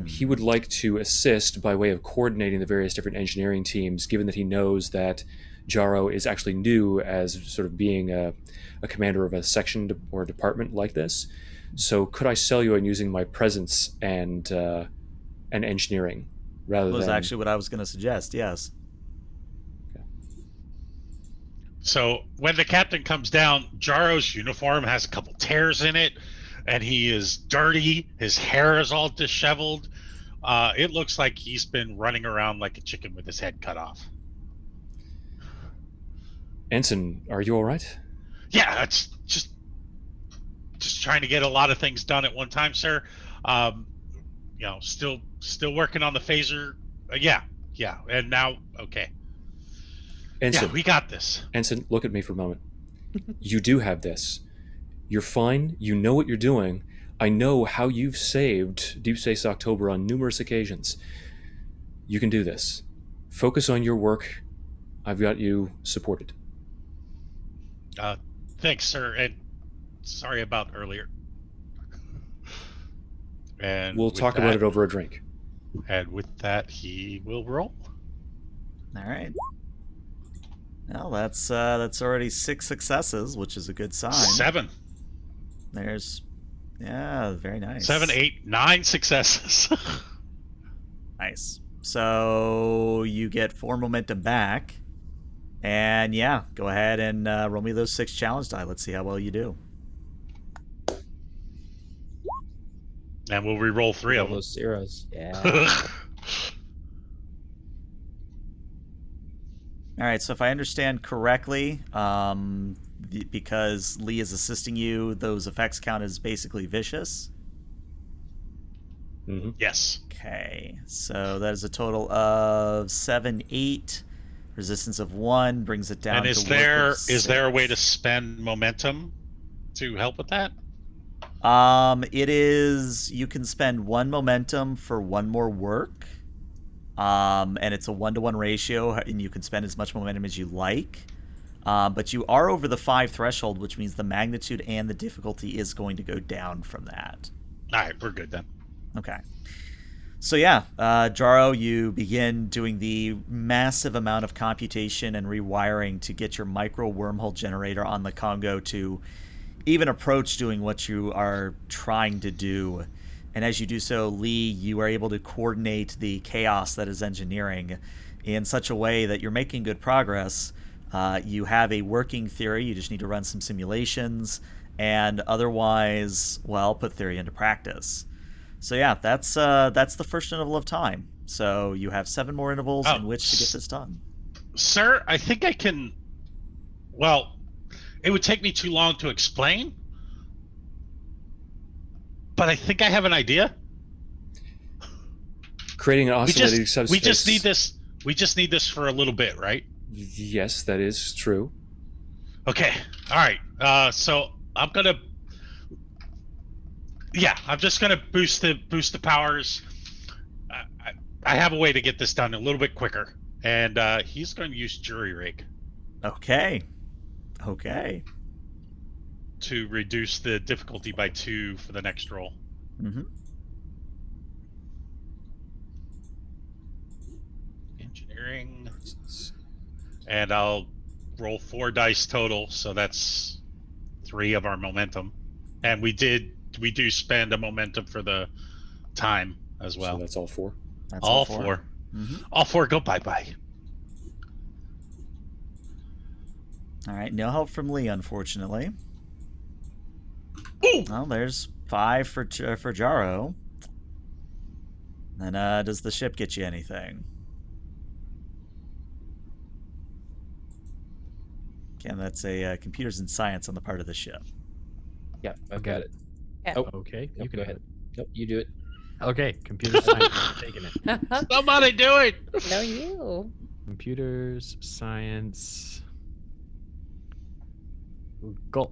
he would like to assist by way of coordinating the various different engineering teams, given that he knows that Jaro is actually new as sort of being a commander of a section or department like this. So could I sell you on using my presence and engineering rather That was than... actually what I was going to suggest, yes. So when the captain comes down, Jaro's uniform has a couple tears in it, and he is dirty. His hair is all disheveled. It looks like he's been running around like a chicken with his head cut off. Ensign, are you all right? Yeah, that's just trying to get a lot of things done at one time, sir. Still working on the phaser. Yeah, and now, okay. Ensign, Yeah, we got this. Ensign, look at me for a moment. You do have this. You're fine. You know what you're doing. I know how you've saved Deep Space October on numerous occasions. You can do this. Focus on your work. I've got you supported. Thanks, sir, and sorry about earlier. And we'll talk about it over a drink. And with that, he will roll. All right. Well, that's already 6 successes, which is a good sign. 7. Very nice. 7, 8, 9 successes. Nice. So you get 4 momentum back, and go ahead and roll me those 6 challenge die. Let's see how well you do. And we'll re-roll 3 of them. Those zeros. Yeah. All right, so if I understand correctly, because Lee is assisting you, those effects count as basically vicious? Mm-hmm. Yes. Okay, so that is a total of 7, 8. Resistance of 1 brings it down and to is there a way to spend momentum to help with that? It is, you can spend 1 momentum for 1 more work. And it's a 1-to-1 ratio, and you can spend as much momentum as you like. But you are over the 5 threshold, which means the magnitude and the difficulty is going to go down from that. All right, we're good then. Okay. So Jaro, you begin doing the massive amount of computation and rewiring to get your micro wormhole generator on the Kongo to even approach doing what you are trying to do. And as you do so, Lee, you are able to coordinate the chaos that is engineering in such a way that you're making good progress. You have a working theory. You just need to run some simulations and otherwise, put theory into practice. So that's the first interval of time. So you have 7 more intervals in which to get this done. Sir, I think I can... Well, it would take me too long to explain, but I think I have an idea. Creating an oscillating subspace. We just need this for a little bit, right? Yes, that is true. Okay. All right. So I'm just gonna boost the powers. I have a way to get this done a little bit quicker, and he's going to use jury rig Okay. to reduce the difficulty by 2 for the next roll. Mm-hmm. Engineering, and I'll roll 4 dice total, so that's 3 of our momentum, and we do spend a momentum for the time as well. So that's all 4. That's all four. 4. Mm-hmm. All 4 go bye-bye. All right. No help from Lee, unfortunately. Ooh! Well, there's 5 for Jaro. And does the ship get you anything? Again, that's a computers and science on the part of the ship. Yeah, I've got it. Okay, Nope, you can go have ahead. it. Nope, you do it. Okay, computer science. I'm taking it. Somebody do it! No, you. Computers, science. Go.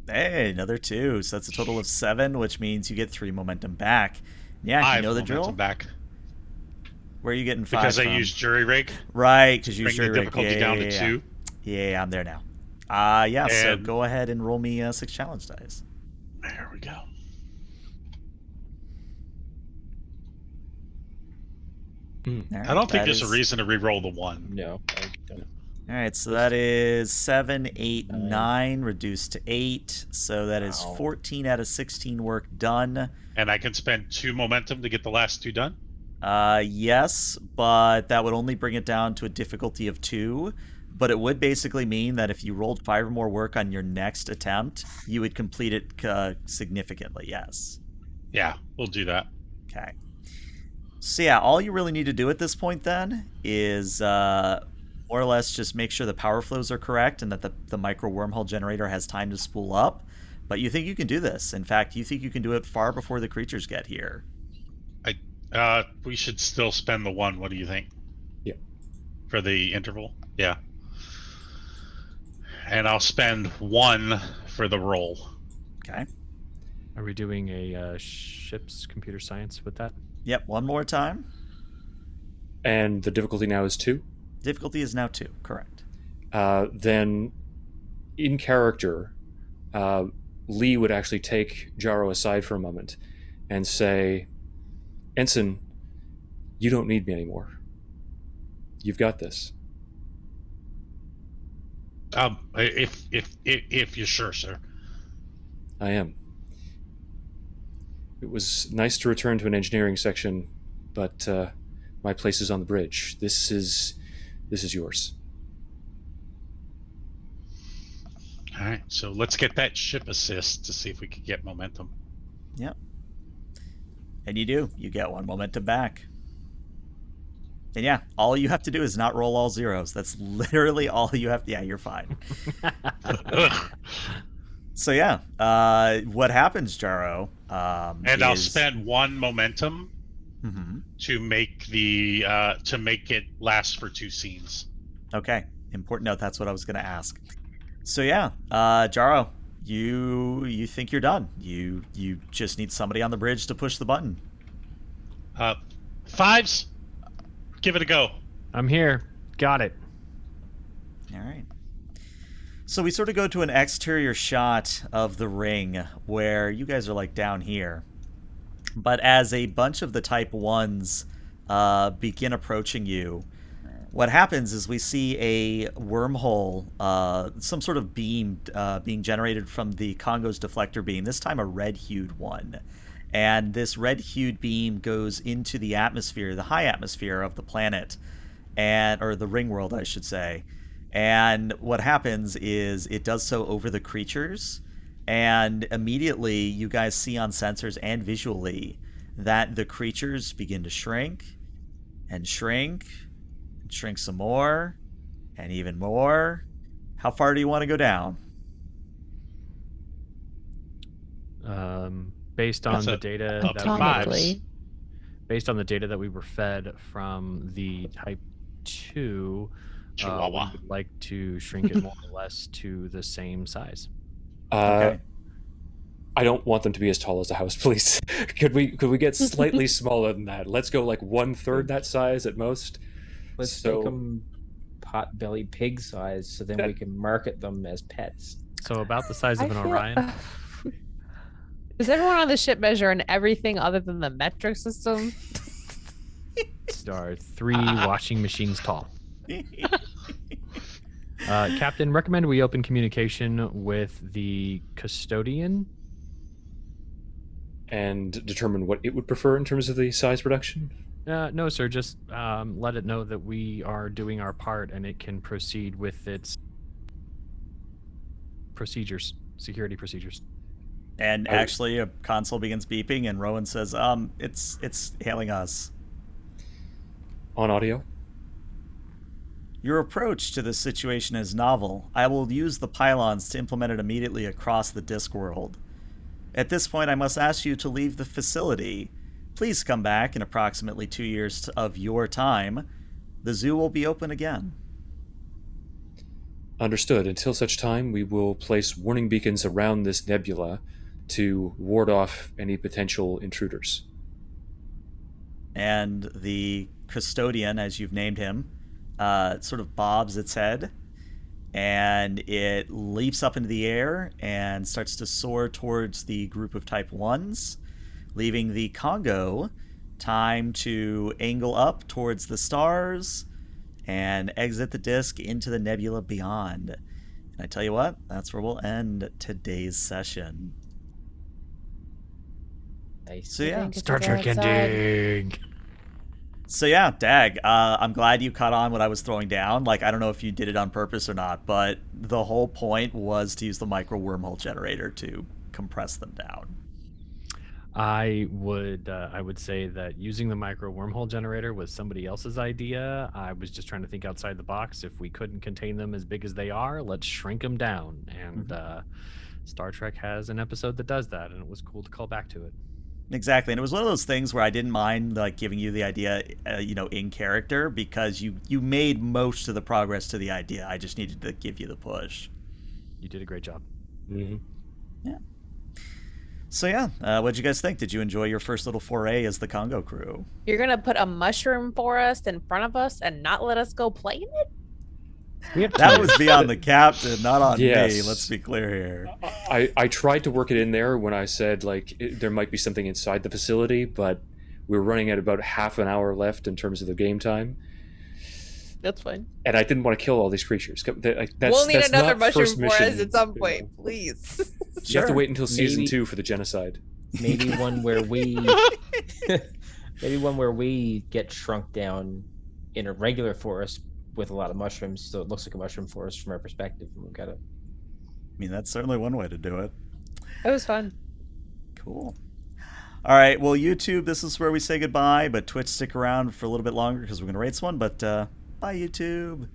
Hey, another 2. So that's a total of 7, which means you get 3 momentum back. Yeah, I you know have the momentum drill? back Where are you getting 5 because from? I used jury rig. Right, because you Bring the sure difficulty down to 2. Yeah, I'm there now. Yeah, so And- go ahead and roll me 6 challenge dice. There we go. All I right, don't think that there's a is- reason to re-roll the 1. No, I don't. All right, so that is 7, 8, 9. 9 reduced to 8. So that is Wow. 14 out of 16 work done. And I can spend 2 momentum to get the last 2 done. Yes, but that would only bring it down to a difficulty of 2. But it would basically mean that if you rolled 5 or more work on your next attempt, you would complete it significantly, yes. Yeah, we'll do that. Okay. So yeah, all you really need to do at this point then is more or less just make sure the power flows are correct and that the micro wormhole generator has time to spool up. But you think you can do this. In fact, you think you can do it far before the creatures get here. We should still spend the 1. What do you think? Yeah. For the interval? Yeah. And I'll spend 1 for the roll. Okay. Are we doing a ship's computer science with that? Yep, one more time. And the difficulty now is 2. Difficulty is now 2, correct. Then, in character, Lee would actually take Jaro aside for a moment and say, "Ensign, you don't need me anymore. You've got this." If you're sure, sir. I am. It was nice to return to an engineering section, but my place is on the bridge. This is yours. All right, so let's get that ship assist to see if we can get momentum. Yep. And you do. You get 1 momentum back. And yeah, all you have to do is not roll all zeros. That's literally all you have. Yeah, you're fine. So yeah, what happens, Jaro? And I'll spend 1 momentum Mhm. to make it last for 2 scenes. Okay, important note. That's what I was going to ask. So yeah, Jaro, you think you're done. You just need somebody on the bridge to push the button. 5s, give it a go. I'm here. Got it. All right. So we sort of go to an exterior shot of the ring where you guys are like down here. But as a bunch of the Type 1s begin approaching you, what happens is we see a wormhole, some sort of beam being generated from the Kongo's deflector beam, this time a red-hued one. And this red-hued beam goes into the atmosphere, the high atmosphere of the planet, or the ring world, I should say. And what happens is it does so over the creatures, and immediately you guys see on sensors and visually that the creatures begin to shrink and shrink and shrink some more and even more. How far do you want to go down? Based on That's the a- data up that to we fives. Atomically. based on the data that we were fed from the Type 2, Chihuahua. we would like to shrink it more or less to the same size. Okay. I don't want them to be as tall as a house, please. Could we get slightly smaller than that? Let's go like 1/3 that size at most. Let's make them pot-bellied pig size, so then we can market them as pets. So about the size of an Orion. Does everyone on the ship measure in everything other than the metric system? Are 3 washing machines tall. Captain, recommend we open communication with the custodian and determine what it would prefer in terms of the size reduction. No, sir. Just let it know that we are doing our part, and it can proceed with its procedures, security procedures. And actually, a console begins beeping, and Rowan says, it's hailing us. On audio? Your approach to this situation is novel. I will use the pylons to implement it immediately across the Disk world. At this point, I must ask you to leave the facility. Please come back in approximately 2 years of your time. The zoo will be open again. Understood. Until such time, we will place warning beacons around this nebula to ward off any potential intruders. And the custodian, as you've named him, sort of bobs its head, and it leaps up into the air and starts to soar towards the group of Type 1s, leaving the Kongo time to angle up towards the stars and exit the disk into the nebula beyond. And I tell you what, that's where we'll end today's session. Nice. So yeah, Star Trek ending. So yeah, Dag, I'm glad you caught on what I was throwing down. Like, I don't know if you did it on purpose or not, but the whole point was to use the micro wormhole generator to compress them down. I would say that using the micro wormhole generator was somebody else's idea. I was just trying to think outside the box. If we couldn't contain them as big as they are, let's shrink them down. And Star Trek has an episode that does that, and it was cool to call back to it. Exactly, and it was one of those things where I didn't mind like giving you the idea, in character, because you made most of the progress to the idea. I just needed to give you the push. You did a great job. Mm-hmm. Yeah. So yeah, what'd you guys think? Did you enjoy your first little foray as the Kongo crew? You're gonna put a mushroom forest in front of us and not let us go play in it? That was beyond the captain, not on Yes. me. Let's be clear here. I tried to work it in there when I said there might be something inside the facility, but we were running at about half an hour left in terms of the game time. That's fine. And I didn't want to kill all these creatures. We'll need another mushroom forest at some point, please. You have to wait until season Maybe- 2 for the genocide. Maybe one where we get shrunk down in a regular forest with a lot of mushrooms, so it looks like a mushroom forest from our perspective. And we've got to. I mean, that's certainly one way to do it. It was fun. Cool. All right, well, YouTube, this is where we say goodbye, but Twitch, stick around for a little bit longer because we're going to rate this one, but bye, YouTube.